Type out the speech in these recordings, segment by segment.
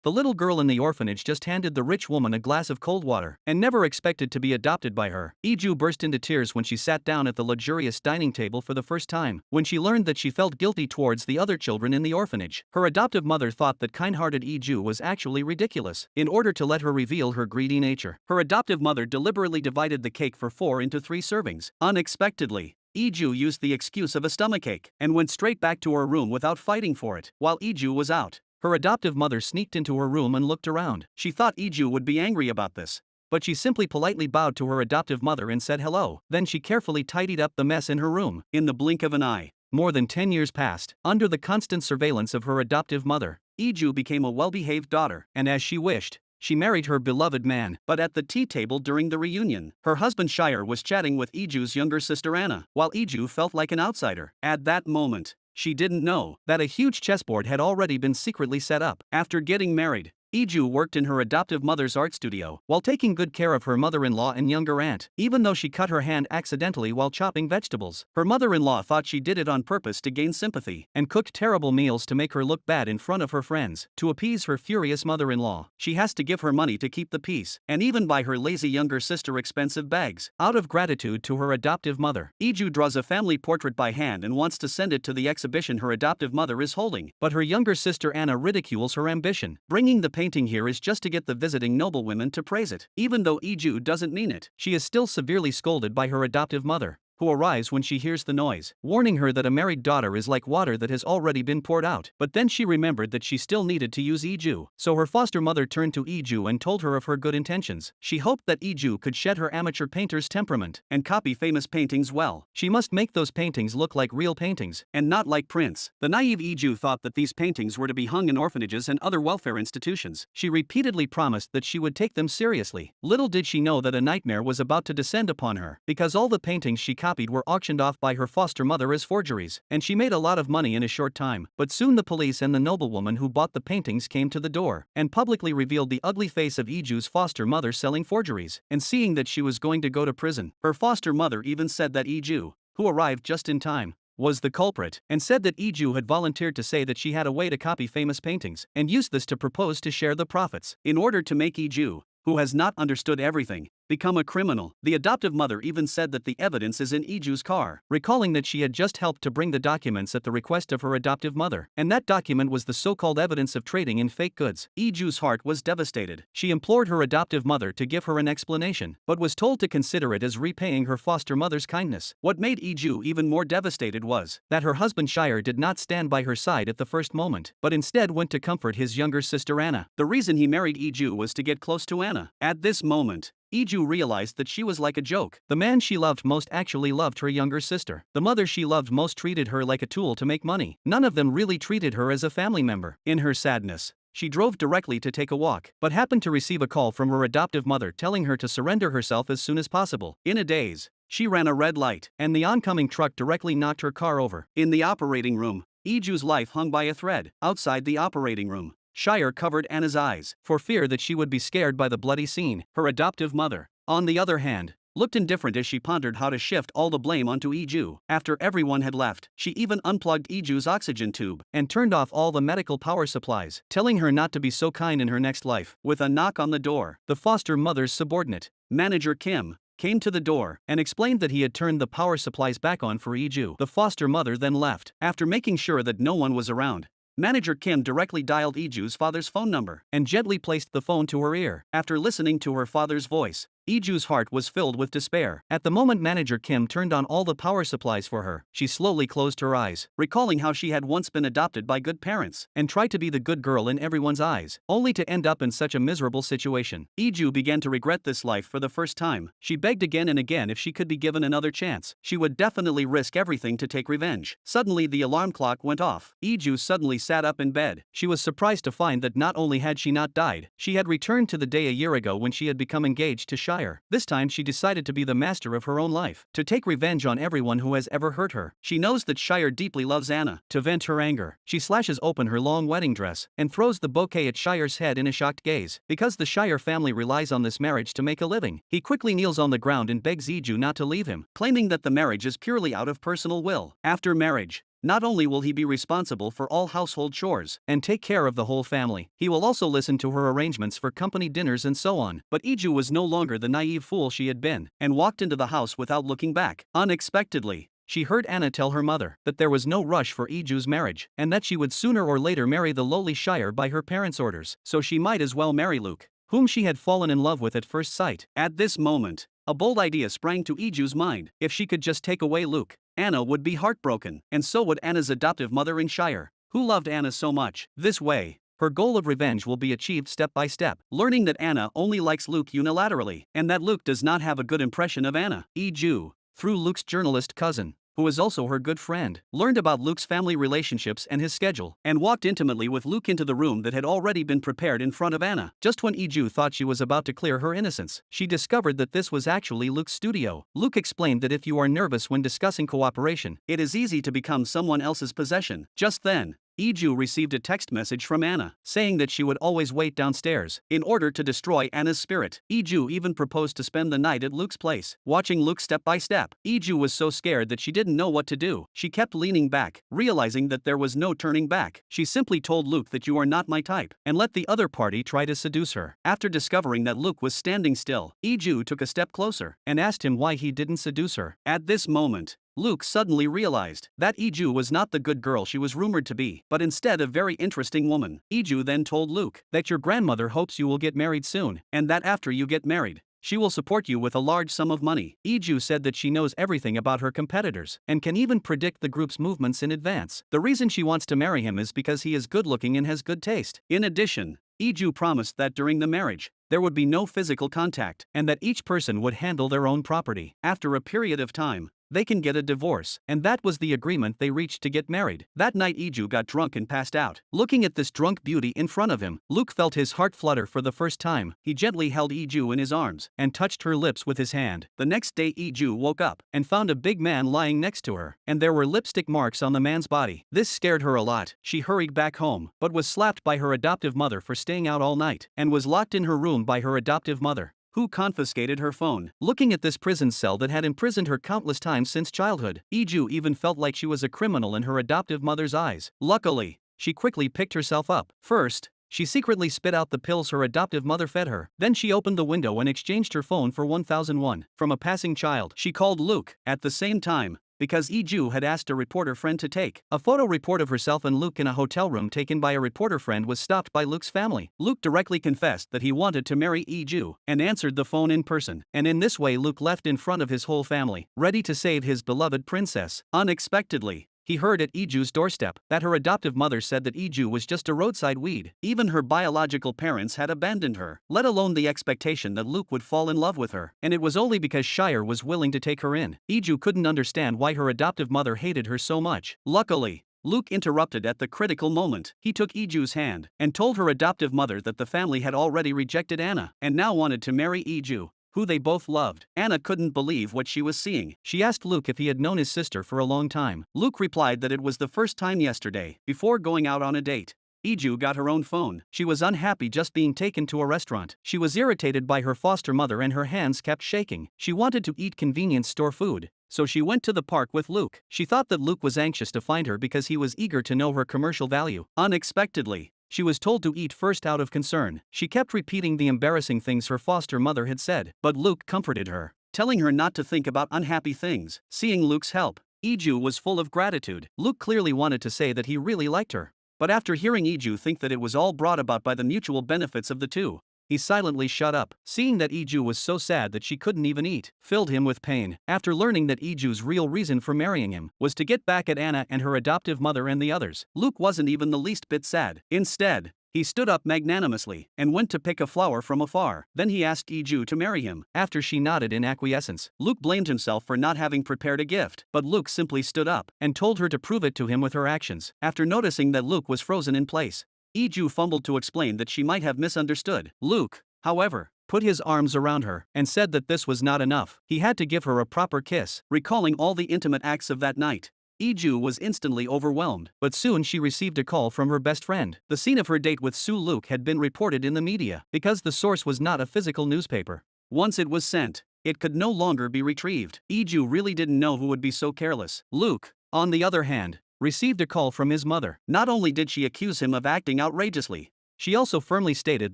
The little girl in the orphanage just handed the rich woman a glass of cold water and never expected to be adopted by her. Iju burst into tears when she sat down at the luxurious dining table for the first time, when she learned that she felt guilty towards the other children in the orphanage. Her adoptive mother thought that kind-hearted Iju was actually ridiculous. In order to let her reveal her greedy nature, her adoptive mother deliberately divided the cake for 4 into 3 servings. Unexpectedly, Iju used the excuse of a stomachache and went straight back to her room without fighting for it. While Iju was out, her adoptive mother sneaked into her room and looked around. She thought Iju would be angry about this, but she simply politely bowed to her adoptive mother and said hello. Then she carefully tidied up the mess in her room. In the blink of an eye, more than 10 years passed. Under the constant surveillance of her adoptive mother, Iju became a well-behaved daughter, and as she wished, she married her beloved man. But at the tea table during the reunion, her husband Shire was chatting with Iju's younger sister Anna, while Iju felt like an outsider. At that moment, she didn't know that a huge chessboard had already been secretly set up. After getting married, Iju worked in her adoptive mother's art studio while taking good care of her mother-in-law and younger aunt. Even though she cut her hand accidentally while chopping vegetables, her mother-in-law thought she did it on purpose to gain sympathy and cooked terrible meals to make her look bad in front of her friends. To appease her furious mother-in-law, she has to give her money to keep the peace and even buy her lazy younger sister expensive bags. Out of gratitude to her adoptive mother, Iju draws a family portrait by hand and wants to send it to the exhibition her adoptive mother is holding. But her younger sister Anna ridicules her ambition, bringing the painting here is just to get the visiting noblewomen to praise it. Even though Iju doesn't mean it, she is still severely scolded by her adoptive mother, who arrives when she hears the noise, warning her that a married daughter is like water that has already been poured out. But then she remembered that she still needed to use Iju, so her foster mother turned to Iju and told her of her good intentions. She hoped that Iju could shed her amateur painter's temperament and copy famous paintings well. She must make those paintings look like real paintings, and not like prints. The naive Iju thought that these paintings were to be hung in orphanages and other welfare institutions. She repeatedly promised that she would take them seriously. Little did she know that a nightmare was about to descend upon her, because all the paintings she copied were auctioned off by her foster mother as forgeries, and she made a lot of money in a short time. But soon the police and the noblewoman who bought the paintings came to the door and publicly revealed the ugly face of Iju's foster mother selling forgeries, and seeing that she was going to go to prison, her foster mother even said that Iju, who arrived just in time, was the culprit, and said that Iju had volunteered to say that she had a way to copy famous paintings and used this to propose to share the profits. In order to make Iju, who has not understood everything, become a criminal, the adoptive mother even said that the evidence is in Iju's car, recalling that she had just helped to bring the documents at the request of her adoptive mother, and that document was the so-called evidence of trading in fake goods. Iju's heart was devastated. She implored her adoptive mother to give her an explanation, but was told to consider it as repaying her foster mother's kindness. What made Iju even more devastated was that her husband Shire did not stand by her side at the first moment, but instead went to comfort his younger sister Anna. The reason he married Iju was to get close to Anna. At this moment, Iju realized that she was like a joke. The man she loved most actually loved her younger sister. The mother she loved most treated her like a tool to make money. None of them really treated her as a family member. In her sadness, she drove directly to take a walk, but happened to receive a call from her adoptive mother telling her to surrender herself as soon as possible. In a daze, she ran a red light, and the oncoming truck directly knocked her car over. In the operating room, Iju's life hung by a thread. Outside the operating room, Shire covered Anna's eyes, for fear that she would be scared by the bloody scene. Her adoptive mother, on the other hand, looked indifferent as she pondered how to shift all the blame onto Iju. After everyone had left, she even unplugged Iju's oxygen tube and turned off all the medical power supplies, telling her not to be so kind in her next life. With a knock on the door, the foster mother's subordinate, Manager Kim, came to the door and explained that he had turned the power supplies back on for Iju. The foster mother then left. After making sure that no one was around, Manager Kim directly dialed Iju's father's phone number and gently placed the phone to her ear. After listening to her father's voice, Iju's heart was filled with despair. At the moment Manager Kim turned on all the power supplies for her, she slowly closed her eyes, recalling how she had once been adopted by good parents and tried to be the good girl in everyone's eyes, only to end up in such a miserable situation. Iju began to regret this life for the first time. She begged again and again if she could be given another chance. She would definitely risk everything to take revenge. Suddenly the alarm clock went off. Iju suddenly sat up in bed. She was surprised to find that not only had she not died, she had returned to the day a year ago when she had become engaged to Shire. This time she decided to be the master of her own life, to take revenge on everyone who has ever hurt her. She knows that Shire deeply loves Anna. To vent her anger, she slashes open her long wedding dress and throws the bouquet at Shire's head in a shocked gaze. Because the Shire family relies on this marriage to make a living, he quickly kneels on the ground and begs Iju not to leave him, claiming that the marriage is purely out of personal will. After marriage, Not only will he be responsible for all household chores and take care of the whole family, he will also listen to her arrangements for company dinners and so on. But Iju was no longer the naive fool she had been, and walked into the house without looking back. Unexpectedly, she heard Anna tell her mother that there was no rush for Iju's marriage, and that she would sooner or later marry the lowly Shire by her parents' orders, so she might as well marry Luke, whom she had fallen in love with at first sight. At this moment, a bold idea sprang to Iju's mind. If she could just take away Luke, Anna would be heartbroken, and so would Anna's adoptive mother in Shire, who loved Anna so much. This way, her goal of revenge will be achieved step by step. Learning that Anna only likes Luke unilaterally, and that Luke does not have a good impression of Anna, Iju, through Luke's journalist cousin, who is also her good friend, learned about Luke's family relationships and his schedule, and walked intimately with Luke into the room that had already been prepared in front of Anna. Just when Iju thought she was about to clear her innocence, she discovered that this was actually Luke's studio. Luke explained that if you are nervous when discussing cooperation, it is easy to become someone else's possession. Just then, Iju received a text message from Anna, saying that she would always wait downstairs in order to destroy Anna's spirit. Iju even proposed to spend the night at Luke's place, watching Luke step by step. Iju was so scared that she didn't know what to do. She kept leaning back, realizing that there was no turning back. She simply told Luke that you are not my type, and let the other party try to seduce her. After discovering that Luke was standing still, Iju took a step closer and asked him why he didn't seduce her. At this moment, Luke suddenly realized that Iju was not the good girl she was rumored to be, but instead a very interesting woman. Iju then told Luke that your grandmother hopes you will get married soon, and that after you get married, she will support you with a large sum of money. Iju said that she knows everything about her competitors, and can even predict the group's movements in advance. The reason she wants to marry him is because he is good looking and has good taste. In addition, Iju promised that during the marriage, there would be no physical contact, and that each person would handle their own property. After a period of time, they can get a divorce, and that was the agreement they reached to get married. That night Iju got drunk and passed out. Looking at this drunk beauty in front of him, Luke felt his heart flutter for the first time. He gently held Iju in his arms, and touched her lips with his hand. The next day Iju woke up, and found a big man lying next to her, and there were lipstick marks on the man's body. This scared her a lot. She hurried back home, but was slapped by her adoptive mother for staying out all night, and was locked in her room by her adoptive mother, who confiscated her phone. Looking at this prison cell that had imprisoned her countless times since childhood, Iju even felt like she was a criminal in her adoptive mother's eyes. Luckily, she quickly picked herself up. First, she secretly spit out the pills her adoptive mother fed her. Then she opened the window and exchanged her phone for 1,001 from a passing child. She called Luke. At the same time, because Iju had asked a reporter friend to take a photo report of herself and Luke in a hotel room taken by a reporter friend was stopped by Luke's family. Luke directly confessed that he wanted to marry Iju, and answered the phone in person. And in this way Luke left in front of his whole family, ready to save his beloved princess. Unexpectedly, he heard at Iju's doorstep that her adoptive mother said that Iju was just a roadside weed. Even her biological parents had abandoned her, let alone the expectation that Luke would fall in love with her. And it was only because Shire was willing to take her in. Iju couldn't understand why her adoptive mother hated her so much. Luckily, Luke interrupted at the critical moment. He took Iju's hand, and told her adoptive mother that the family had already rejected Anna, and now wanted to marry Iju, who they both loved. Anna couldn't believe what she was seeing. She asked Luke if he had known his sister for a long time. Luke replied that it was the first time yesterday, before going out on a date. Iju got her own phone. She was unhappy just being taken to a restaurant. She was irritated by her foster mother and her hands kept shaking. She wanted to eat convenience store food, so she went to the park with Luke. She thought that Luke was anxious to find her because he was eager to know her commercial value. Unexpectedly, she was told to eat first out of concern. She kept repeating the embarrassing things her foster mother had said, but Luke comforted her, telling her not to think about unhappy things. Seeing Luke's help, Iju was full of gratitude. Luke clearly wanted to say that he really liked her, but after hearing Iju think that it was all brought about by the mutual benefits of the two, he silently shut up. Seeing that Iju was so sad that she couldn't even eat, filled him with pain. After learning that Iju's real reason for marrying him was to get back at Anna and her adoptive mother and the others, Luke wasn't even the least bit sad. Instead, he stood up magnanimously and went to pick a flower from afar. Then he asked Iju to marry him. After she nodded in acquiescence, Luke blamed himself for not having prepared a gift, but Luke simply stood up and told her to prove it to him with her actions. After noticing that Luke was frozen in place, Iju fumbled to explain that she might have misunderstood. Luke, however, put his arms around her and said that this was not enough. He had to give her a proper kiss. Recalling all the intimate acts of that night, Iju was instantly overwhelmed, but soon she received a call from her best friend. The scene of her date with Luke had been reported in the media. Because the source was not a physical newspaper, once it was sent, it could no longer be retrieved. Iju really didn't know who would be so careless. Luke, on the other hand, received a call from his mother. Not only did she accuse him of acting outrageously, she also firmly stated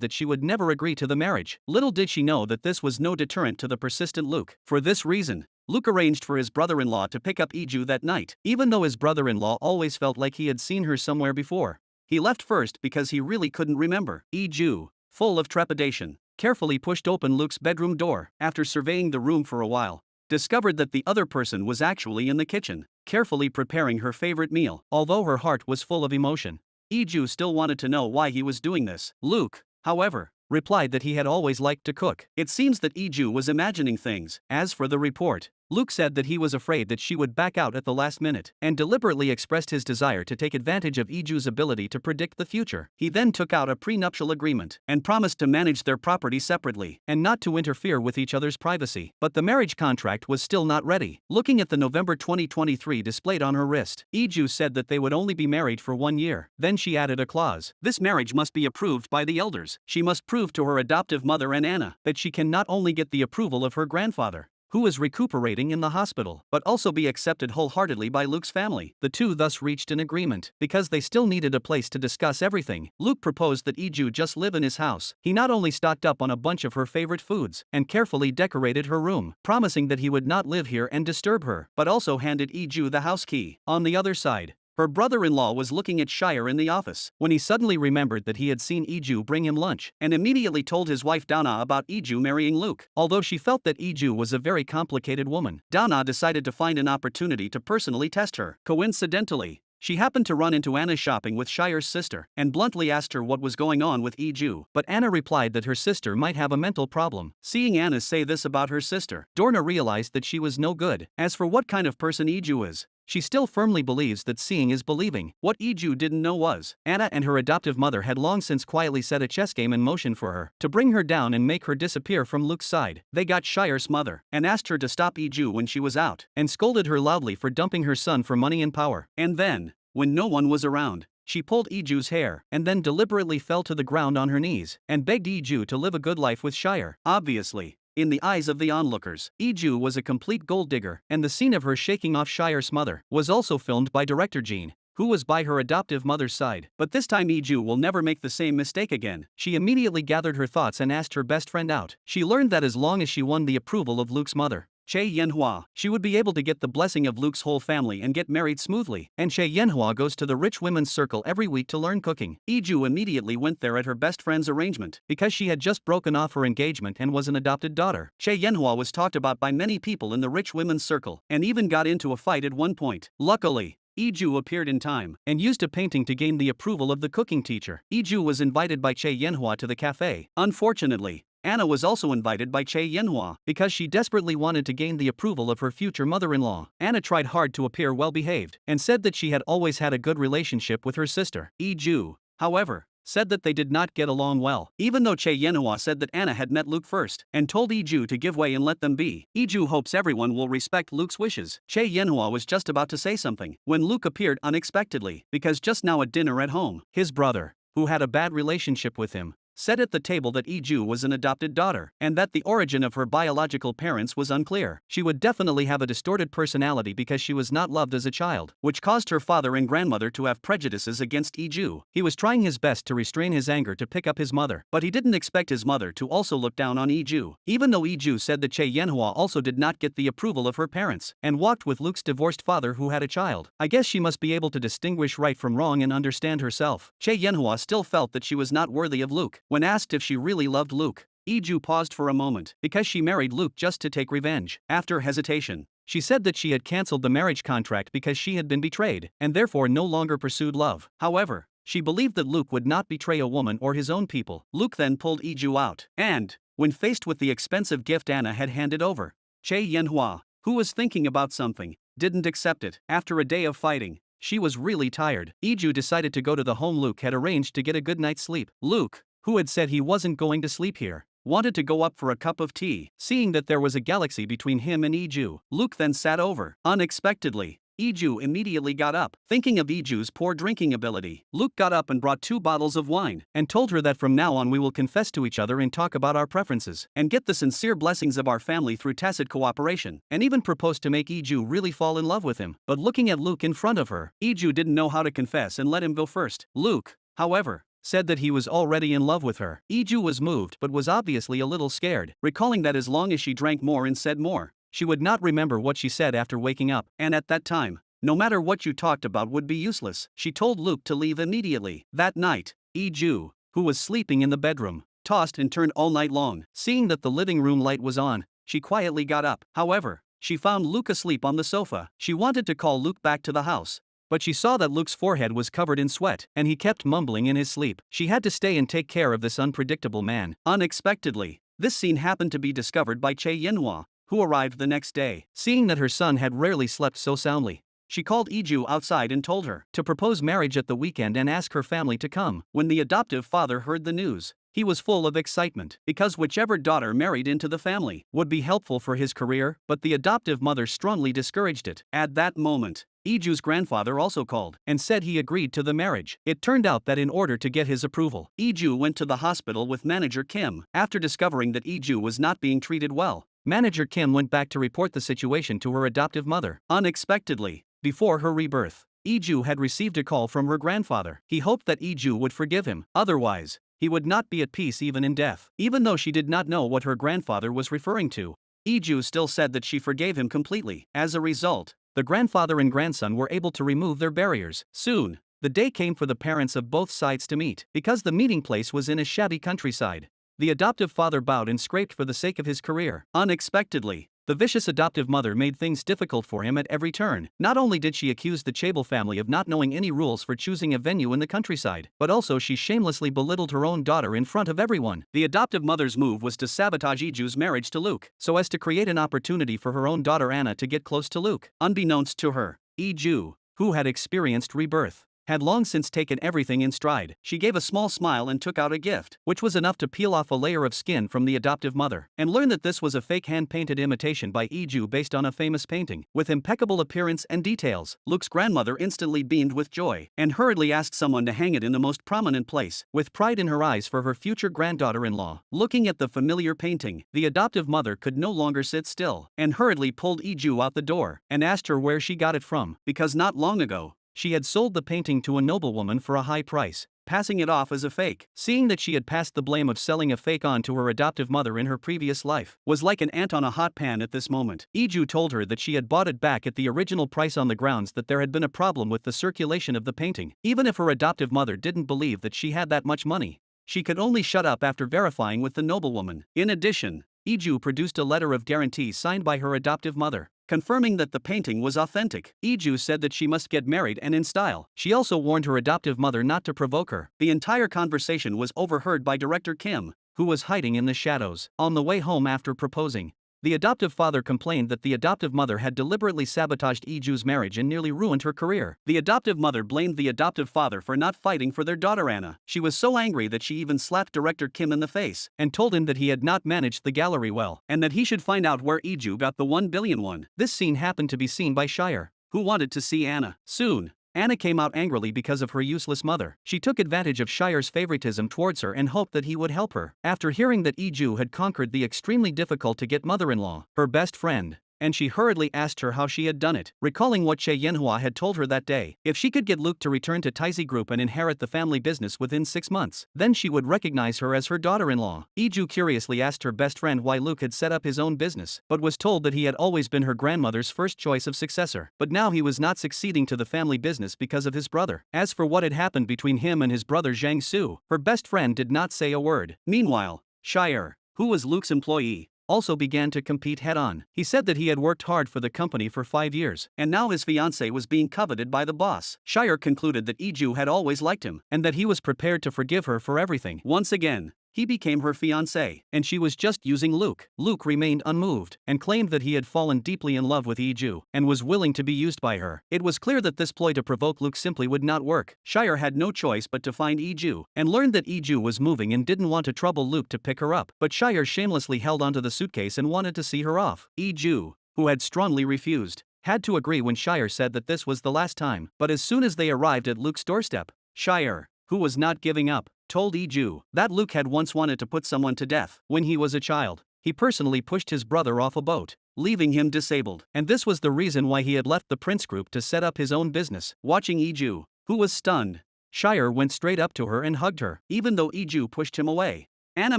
that she would never agree to the marriage. Little did she know that this was no deterrent to the persistent Luke. For this reason, Luke arranged for his brother-in-law to pick up Iju that night. Even though his brother-in-law always felt like he had seen her somewhere before, he left first because he really couldn't remember. Iju, full of trepidation, carefully pushed open Luke's bedroom door. After surveying the room for a while, discovered that the other person was actually in the kitchen, carefully preparing her favorite meal. Although her heart was full of emotion, Iju still wanted to know why he was doing this. Luke, however, replied that he had always liked to cook. It seems that Iju was imagining things. As for the report, Luke said that he was afraid that she would back out at the last minute, and deliberately expressed his desire to take advantage of Iju's ability to predict the future. He then took out a prenuptial agreement and promised to manage their property separately and not to interfere with each other's privacy. But the marriage contract was still not ready. Looking at the November 2023 displayed on her wrist, Iju said that they would only be married for 1 year. Then she added a clause: this marriage must be approved by the elders. She must prove to her adoptive mother and Anna that she can not only get the approval of her grandfather, who is recuperating in the hospital, but also be accepted wholeheartedly by Luke's family. The two thus reached an agreement. Because they still needed a place to discuss everything, Luke proposed that Iju just live in his house. He not only stocked up on a bunch of her favorite foods and carefully decorated her room, promising that he would not live here and disturb her, but also handed Iju the house key. On the other side, her brother-in-law was looking at Shire in the office when he suddenly remembered that he had seen Iju bring him lunch, and immediately told his wife Dana about Iju marrying Luke. Although she felt that Iju was a very complicated woman, Dana decided to find an opportunity to personally test her. Coincidentally, she happened to run into Anna shopping with Shire's sister and bluntly asked her what was going on with Iju. But Anna replied that her sister might have a mental problem. Seeing Anna say this about her sister, Dorna realized that she was no good. As for what kind of person Iju is, she still firmly believes that seeing is believing. What Iju didn't know was, Anna and her adoptive mother had long since quietly set a chess game in motion for her, to bring her down and make her disappear from Luke's side. They got Shire's mother, and asked her to stop Iju when she was out, and scolded her loudly for dumping her son for money and power. And then, when no one was around, she pulled Iju's hair, and then deliberately fell to the ground on her knees, and begged Iju to live a good life with Shire. Obviously, in the eyes of the onlookers, Iju was a complete gold digger, and the scene of her shaking off Shire's mother was also filmed by director Jean, who was by her adoptive mother's side. But this time Iju will never make the same mistake again. She immediately gathered her thoughts and asked her best friend out. She learned that as long as she won the approval of Luke's mother, Che Yenhua, she would be able to get the blessing of Luke's whole family and get married smoothly. And Che Yenhua goes to the rich women's circle every week to learn cooking. Iju immediately went there at her best friend's arrangement, because she had just broken off her engagement and was an adopted daughter. Che Yenhua was talked about by many people in the rich women's circle, and even got into a fight at one point. Luckily, Iju appeared in time, and used a painting to gain the approval of the cooking teacher. Iju was invited by Che Yenhua to the cafe. Unfortunately, Anna was also invited by Che Yenhua, because she desperately wanted to gain the approval of her future mother-in-law. Anna tried hard to appear well-behaved, and said that she had always had a good relationship with her sister. Iju, however, said that they did not get along well. Even though Che Yenhua said that Anna had met Luke first, and told Iju to give way and let them be. Iju hopes everyone will respect Luke's wishes. Che Yenhua was just about to say something, when Luke appeared unexpectedly, because just now at dinner at home, his brother, who had a bad relationship with him, said at the table that Iju was an adopted daughter, and that the origin of her biological parents was unclear. She would definitely have a distorted personality because she was not loved as a child, which caused her father and grandmother to have prejudices against Iju. He was trying his best to restrain his anger to pick up his mother, but he didn't expect his mother to also look down on Iju. Even though Iju said that Che Yenhua also did not get the approval of her parents, and walked with Luke's divorced father who had a child, I guess she must be able to distinguish right from wrong and understand herself. Che Yenhua still felt that she was not worthy of Luke. When asked if she really loved Luke, Iju paused for a moment, because she married Luke just to take revenge. After hesitation, she said that she had cancelled the marriage contract because she had been betrayed, and therefore no longer pursued love. However, she believed that Luke would not betray a woman or his own people. Luke then pulled Iju out, and, when faced with the expensive gift Anna had handed over, Che Yenhua, who was thinking about something, didn't accept it. After a day of fighting, she was really tired. Iju decided to go to the home Luke had arranged to get a good night's sleep. Luke, who had said he wasn't going to sleep here, wanted to go up for a cup of tea. Seeing that there was a galaxy between him and Iju, Luke then sat over. Unexpectedly, Iju immediately got up, thinking of Iju's poor drinking ability. Luke got up and brought 2 bottles of wine, and told her that from now on we will confess to each other and talk about our preferences, and get the sincere blessings of our family through tacit cooperation, and even proposed to make Iju really fall in love with him. But looking at Luke in front of her, Iju didn't know how to confess and let him go first. Luke, however, said that he was already in love with her. Iju was moved but was obviously a little scared, recalling that as long as she drank more and said more, she would not remember what she said after waking up, and at that time, no matter what you talked about would be useless. She told Luke to leave immediately. That night, Iju, who was sleeping in the bedroom, tossed and turned all night long. Seeing that the living room light was on, she quietly got up. However, she found Luke asleep on the sofa. She wanted to call Luke back to the house, but she saw that Luke's forehead was covered in sweat, and he kept mumbling in his sleep. She had to stay and take care of this unpredictable man. Unexpectedly, this scene happened to be discovered by Che Yinhua, who arrived the next day. Seeing that her son had rarely slept so soundly, she called Iju outside and told her to propose marriage at the weekend and ask her family to come. When the adoptive father heard the news, he was full of excitement, because whichever daughter married into the family would be helpful for his career, but the adoptive mother strongly discouraged it. At that moment, Iju's grandfather also called and said he agreed to the marriage. It turned out that in order to get his approval, Iju went to the hospital with manager Kim. After discovering that Iju was not being treated well, manager Kim went back to report the situation to her adoptive mother. Unexpectedly, before her rebirth, Iju had received a call from her grandfather. He hoped that Iju would forgive him, otherwise, he would not be at peace even in death. Even though she did not know what her grandfather was referring to, Iju still said that she forgave him completely. As a result, the grandfather and grandson were able to remove their barriers. Soon, the day came for the parents of both sides to meet. Because the meeting place was in a shabby countryside, the adoptive father bowed and scraped for the sake of his career. Unexpectedly, the vicious adoptive mother made things difficult for him at every turn. Not only did she accuse the Chable family of not knowing any rules for choosing a venue in the countryside, but also she shamelessly belittled her own daughter in front of everyone. The adoptive mother's move was to sabotage Iju's marriage to Luke, so as to create an opportunity for her own daughter Anna to get close to Luke. Unbeknownst to her, Iju, who had experienced rebirth, had long since taken everything in stride. She gave a small smile and took out a gift, which was enough to peel off a layer of skin from the adoptive mother, and learn that this was a fake hand-painted imitation by Iju based on a famous painting, with impeccable appearance and details. Luke's grandmother instantly beamed with joy, and hurriedly asked someone to hang it in the most prominent place, with pride in her eyes for her future granddaughter-in-law. Looking at the familiar painting, the adoptive mother could no longer sit still, and hurriedly pulled Iju out the door, and asked her where she got it from, because not long ago, she had sold the painting to a noblewoman for a high price, passing it off as a fake. Seeing that she had passed the blame of selling a fake on to her adoptive mother in her previous life, was like an ant on a hot pan at this moment. Iju told her that she had bought it back at the original price on the grounds that there had been a problem with the circulation of the painting. Even if her adoptive mother didn't believe that she had that much money, she could only shut up after verifying with the noblewoman. In addition, Iju produced a letter of guarantee signed by her adoptive mother, confirming that the painting was authentic. Iju said that she must get married and in style. She also warned her adoptive mother not to provoke her. The entire conversation was overheard by director Kim, who was hiding in the shadows. On the way home after proposing, the adoptive father complained that the adoptive mother had deliberately sabotaged Iju's marriage and nearly ruined her career. The adoptive mother blamed the adoptive father for not fighting for their daughter Anna. She was so angry that she even slapped director Kim in the face, and told him that he had not managed the gallery well, and that he should find out where Iju got the 1 billion won. This scene happened to be seen by Shire, who wanted to see Anna. Soon, Anna came out angrily because of her useless mother. She took advantage of Shire's favoritism towards her and hoped that he would help her. After hearing that Iju had conquered the extremely difficult to get mother-in-law, her best friend, and she hurriedly asked her how she had done it, recalling what Che Yinhua had told her that day. If she could get Luke to return to Taizi Group and inherit the family business within 6 months, then she would recognize her as her daughter-in-law. Iju curiously asked her best friend why Luke had set up his own business, but was told that he had always been her grandmother's first choice of successor, but now he was not succeeding to the family business because of his brother. As for what had happened between him and his brother Zhang Su, her best friend did not say a word. Meanwhile, Shire, who was Luke's employee, also began to compete head-on. He said that he had worked hard for the company for 5 years, and now his fiancée was being coveted by the boss. Shire concluded that Iju had always liked him, and that he was prepared to forgive her for everything. Once again, he became her fiancé, and she was just using Luke. Luke remained unmoved, and claimed that he had fallen deeply in love with Iju, and was willing to be used by her. It was clear that this ploy to provoke Luke simply would not work. Shire had no choice but to find Iju, and learned that Iju was moving and didn't want to trouble Luke to pick her up. But Shire shamelessly held onto the suitcase and wanted to see her off. Iju, who had strongly refused, had to agree when Shire said that this was the last time. But as soon as they arrived at Luke's doorstep, Shire, who was not giving up, told Iju that Luke had once wanted to put someone to death when he was a child. He personally pushed his brother off a boat, leaving him disabled. And this was the reason why he had left the Prince Group to set up his own business. Watching Iju, who was stunned, Shire went straight up to her and hugged her, even though Iju pushed him away. Anna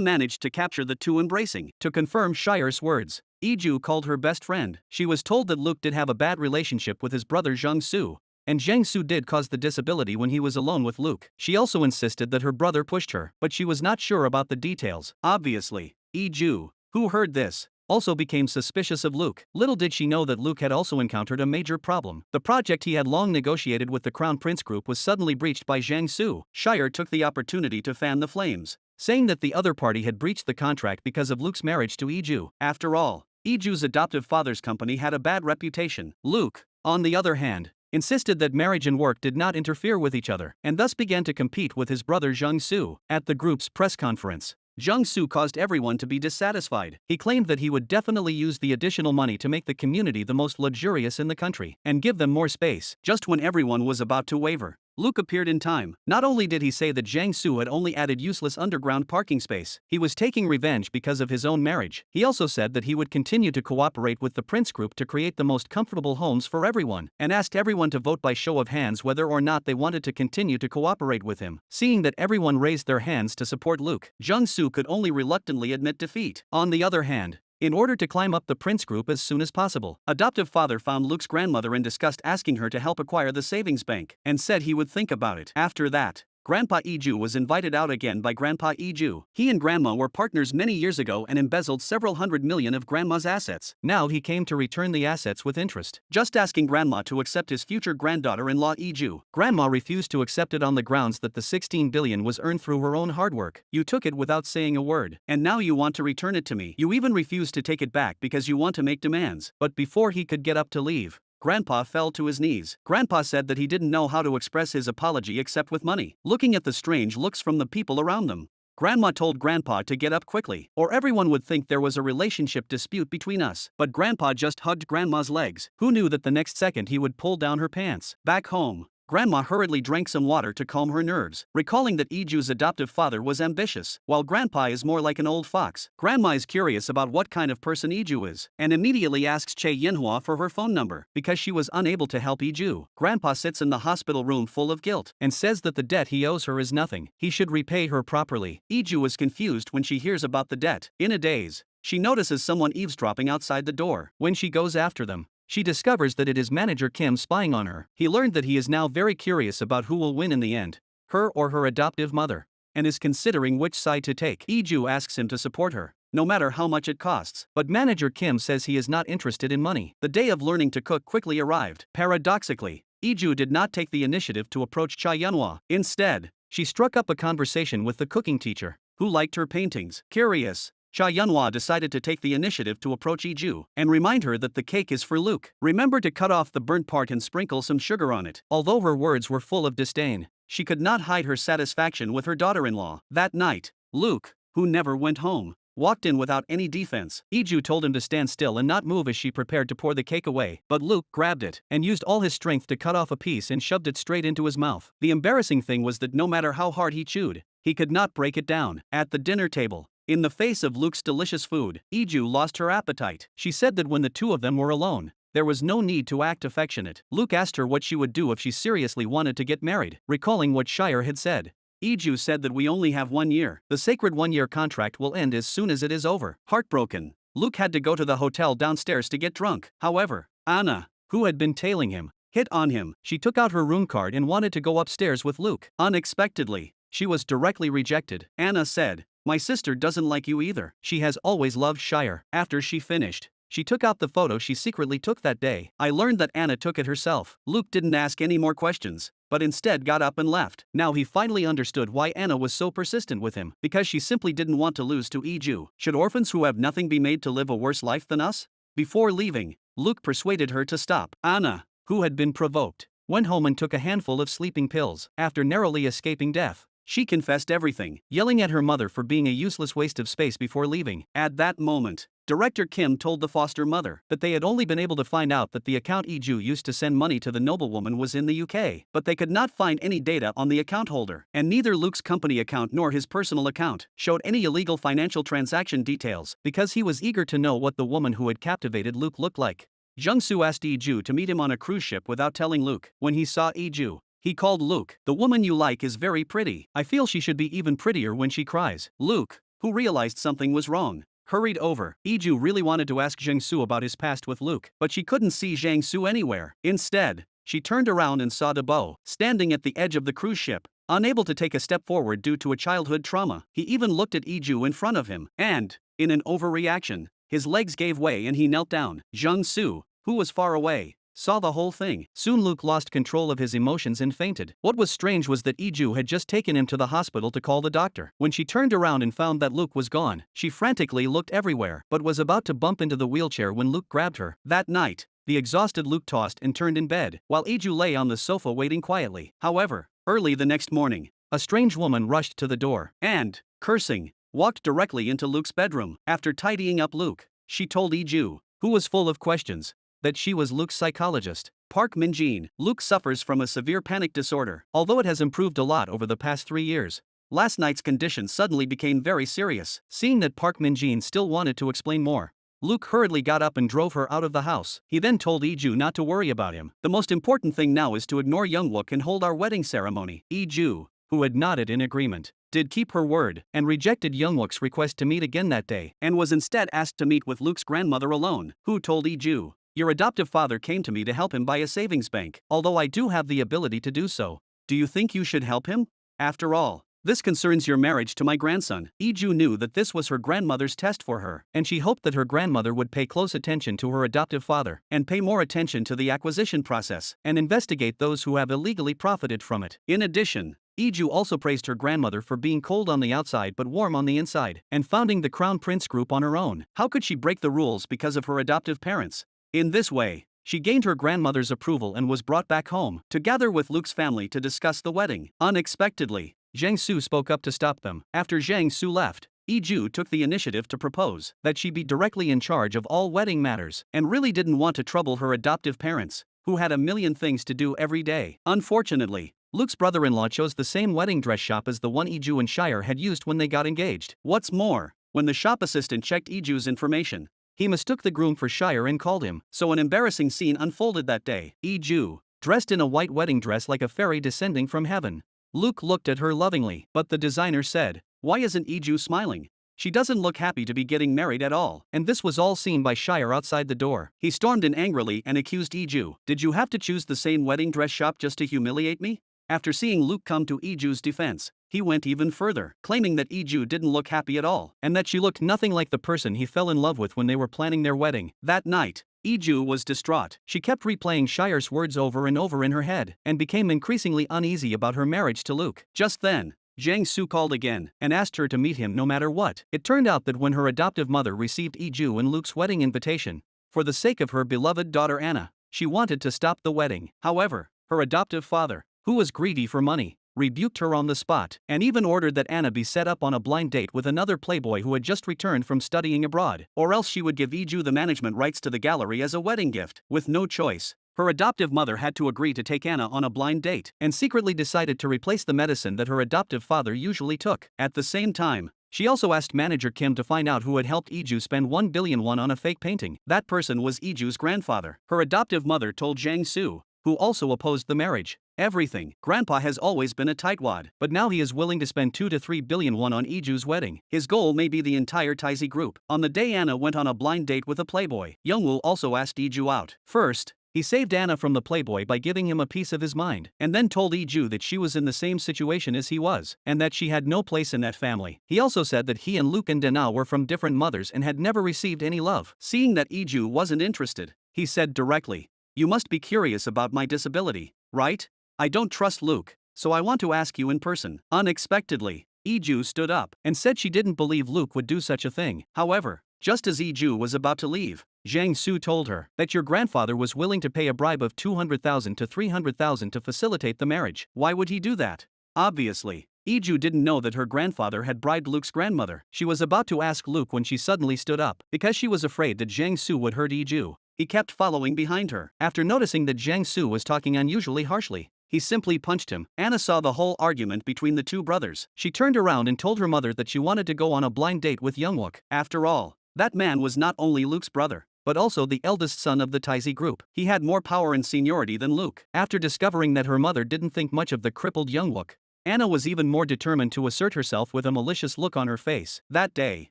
managed to capture the two embracing. To confirm Shire's words, Iju called her best friend. She was told that Luke did have a bad relationship with his brother Jiangsu, and Jiangsu did cause the disability when he was alone with Luke. She also insisted that her brother pushed her, but she was not sure about the details. Obviously, Iju, who heard this, also became suspicious of Luke. Little did she know that Luke had also encountered a major problem. The project he had long negotiated with the Crown Prince Group was suddenly breached by Jiangsu. Shire took the opportunity to fan the flames, saying that the other party had breached the contract because of Luke's marriage to Iju. After all, Iju's adoptive father's company had a bad reputation. Luke, on the other hand, insisted that marriage and work did not interfere with each other, and thus began to compete with his brother Jiangsu. At the group's press conference, Jiangsu caused everyone to be dissatisfied. He claimed that he would definitely use the additional money to make the community the most luxurious in the country, and give them more space. Just when everyone was about to waver, Luke appeared in time. Not only did he say that Jiangsu had only added useless underground parking space, he was taking revenge because of his own marriage. He also said that he would continue to cooperate with the Prince Group to create the most comfortable homes for everyone, and asked everyone to vote by show of hands whether or not they wanted to continue to cooperate with him. Seeing that everyone raised their hands to support Luke, Jiangsu could only reluctantly admit defeat. On the other hand, in order to climb up the Prince Group as soon as possible, adoptive father found Luke's grandmother and discussed asking her to help acquire the savings bank, and said he would think about it. After that, Grandpa Iju was invited out again by Grandpa Iju. He and Grandma were partners many years ago and embezzled several $100 million of Grandma's assets. Now he came to return the assets with interest, just asking Grandma to accept his future granddaughter-in-law Iju. Grandma refused to accept it on the grounds that the $16 billion was earned through her own hard work. You took it without saying a word, and now you want to return it to me. You even refused to take it back because you want to make demands. But before he could get up to leave, Grandpa fell to his knees. Grandpa said that he didn't know how to express his apology except with money. Looking at the strange looks from the people around them, Grandma told Grandpa to get up quickly, or everyone would think there was a relationship dispute between us. But Grandpa just hugged Grandma's legs. Who knew that the next second he would pull down her pants? Back home, Grandma hurriedly drank some water to calm her nerves, recalling that Iju's adoptive father was ambitious, while Grandpa is more like an old fox. Grandma is curious about what kind of person Iju is, and immediately asks Che Yinhua for her phone number, because she was unable to help Iju. Grandpa sits in the hospital room full of guilt, and says that the debt he owes her is nothing. He should repay her properly. Iju is confused when she hears about the debt. In a daze, she notices someone eavesdropping outside the door. When she goes after them, she discovers that it is manager Kim spying on her. He learned that he is now very curious about who will win in the end, her or her adoptive mother, and is considering which side to take. Iju asks him to support her, no matter how much it costs. But manager Kim says he is not interested in money. The day of learning to cook quickly arrived. Paradoxically, Iju did not take the initiative to approach Cha Yunhua. Instead, she struck up a conversation with the cooking teacher, who liked her paintings. Curious, Cha Yunhua decided to take the initiative to approach Iju and remind her that the cake is for Luke. Remember to cut off the burnt part and sprinkle some sugar on it. Although her words were full of disdain, she could not hide her satisfaction with her daughter-in-law. That night, Luke, who never went home, walked in without any defense. Iju told him to stand still and not move as she prepared to pour the cake away, but Luke grabbed it and used all his strength to cut off a piece and shoved it straight into his mouth. The embarrassing thing was that no matter how hard he chewed, he could not break it down. At the dinner table, in the face of Luke's delicious food, Iju lost her appetite. She said that when the two of them were alone, there was no need to act affectionate. Luke asked her what she would do if she seriously wanted to get married, recalling what Shire had said. Iju said that we only have 1 year. The sacred 1-year contract will end as soon as it is over. Heartbroken, Luke had to go to the hotel downstairs to get drunk. However, Anna, who had been tailing him, hit on him. She took out her room card and wanted to go upstairs with Luke. Unexpectedly, she was directly rejected. Anna said, "My sister doesn't like you either. She has always loved Shire." After she finished, she took out the photo she secretly took that day. I learned that Anna took it herself. Luke didn't ask any more questions, but instead got up and left. Now he finally understood why Anna was so persistent with him, because she simply didn't want to lose to Iju. Should orphans who have nothing be made to live a worse life than us? Before leaving, Luke persuaded her to stop. Anna, who had been provoked, went home and took a handful of sleeping pills. After narrowly escaping death, She confessed everything, yelling at her mother for being a useless waste of space before leaving. At that moment, Director Kim told the foster mother that they had only been able to find out that the account Iju used to send money to the noblewoman was in the UK, but they could not find any data on the account holder, and neither Luke's company account nor his personal account showed any illegal financial transaction details because he was eager to know what the woman who had captivated Luke looked like. Jung-soo asked Iju to meet him on a cruise ship without telling Luke. When he saw Iju, he called Luke, "The woman you like is very pretty. I feel she should be even prettier when she cries." Luke, who realized something was wrong, hurried over. Iju really wanted to ask Jung-soo about his past with Luke, but she couldn't see Jung-soo anywhere. Instead, she turned around and saw Debo, standing at the edge of the cruise ship, unable to take a step forward due to a childhood trauma. He even looked at Iju in front of him, and, in an overreaction, his legs gave way and he knelt down. Jung-soo, who was far away, saw the whole thing. Soon Luke lost control of his emotions and fainted. What was strange was that Iju had just taken him to the hospital to call the doctor. When she turned around and found that Luke was gone, she frantically looked everywhere, but was about to bump into the wheelchair when Luke grabbed her. That night, the exhausted Luke tossed and turned in bed, while Iju lay on the sofa waiting quietly. However, early the next morning, a strange woman rushed to the door and, cursing, walked directly into Luke's bedroom. After tidying up Luke, she told Iju, who was full of questions, that she was Luke's psychologist. Park Min-jin. Luke suffers from a severe panic disorder. Although it has improved a lot over the past 3 years, last night's condition suddenly became very serious. Seeing that Park Min-jin still wanted to explain more, Luke hurriedly got up and drove her out of the house. He then told Iju not to worry about him. "The most important thing now is to ignore Youngwook and hold our wedding ceremony." Iju, who had nodded in agreement, did keep her word and rejected Youngwook's request to meet again that day, and was instead asked to meet with Luke's grandmother alone, who told Iju, "Your adoptive father came to me to help him buy a savings bank. Although I do have the ability to do so, do you think you should help him? After all, this concerns your marriage to my grandson." Iju knew that this was her grandmother's test for her, and she hoped that her grandmother would pay close attention to her adoptive father, and pay more attention to the acquisition process, and investigate those who have illegally profited from it. In addition, Iju also praised her grandmother for being cold on the outside but warm on the inside, and founding the Crown Prince Group on her own. How could she break the rules because of her adoptive parents? In this way, she gained her grandmother's approval and was brought back home to gather with Luke's family to discuss the wedding. Unexpectedly, Jang-soo spoke up to stop them. After Jang-soo left, Iju took the initiative to propose that she be directly in charge of all wedding matters, and really didn't want to trouble her adoptive parents, who had a million things to do every day. Unfortunately, Luke's brother-in-law chose the same wedding dress shop as the one Iju and Shire had used when they got engaged. What's more, when the shop assistant checked Iju's information, he mistook the groom for Shire and called him. So an embarrassing scene unfolded that day. Iju, dressed in a white wedding dress like a fairy descending from heaven. Luke looked at her lovingly, but the designer said, "Why isn't Iju smiling? She doesn't look happy to be getting married at all." And this was all seen by Shire outside the door. He stormed in angrily and accused Iju. "Did you have to choose the same wedding dress shop just to humiliate me?" After seeing Luke come to Iju's defense, he went even further, claiming that Iju didn't look happy at all, and that she looked nothing like the person he fell in love with when they were planning their wedding. That night, Iju was distraught. She kept replaying Shire's words over and over in her head, and became increasingly uneasy about her marriage to Luke. Just then, Jang-soo called again, and asked her to meet him no matter what. It turned out that when her adoptive mother received Iju and Luke's wedding invitation, for the sake of her beloved daughter Anna, she wanted to stop the wedding. However, her adoptive father, who was greedy for money, rebuked her on the spot, and even ordered that Anna be set up on a blind date with another playboy who had just returned from studying abroad, or else she would give Iju the management rights to the gallery as a wedding gift. With no choice, her adoptive mother had to agree to take Anna on a blind date, and secretly decided to replace the medicine that her adoptive father usually took. At the same time, she also asked manager Kim to find out who had helped Iju spend 1 billion won on a fake painting. That person was Iju's grandfather. Her adoptive mother told Jang-soo, who also opposed the marriage, "Everything. Grandpa has always been a tightwad, but now he is willing to spend 2 to 3 billion won on Iju's wedding. His goal may be the entire Taiji group." On the day Anna went on a blind date with a playboy, Youngwoo also asked Iju out. First, he saved Anna from the playboy by giving him a piece of his mind, and then told Iju that she was in the same situation as he was, and that she had no place in that family. He also said that he and Luke and Dana were from different mothers and had never received any love. Seeing that Iju wasn't interested, he said directly, "You must be curious about my disability, right? I don't trust Luke, so I want to ask you in person." Unexpectedly, Iju stood up and said she didn't believe Luke would do such a thing. However, just as Iju was about to leave, Jang-soo told her that your grandfather was willing to pay a bribe of 200,000 to 300,000 to facilitate the marriage. Why would he do that? Obviously, Iju didn't know that her grandfather had bribed Luke's grandmother. She was about to ask Luke when she suddenly stood up. Because she was afraid that Jiang Su would hurt Iju, he kept following behind her. After noticing that Jiang Su was talking unusually harshly, he simply punched him. Anna saw the whole argument between the two brothers. She turned around and told her mother that she wanted to go on a blind date with Youngwook. After all, that man was not only Luke's brother, but also the eldest son of the Taizi group. He had more power and seniority than Luke. After discovering that her mother didn't think much of the crippled Youngwook, Anna was even more determined to assert herself with a malicious look on her face. That day,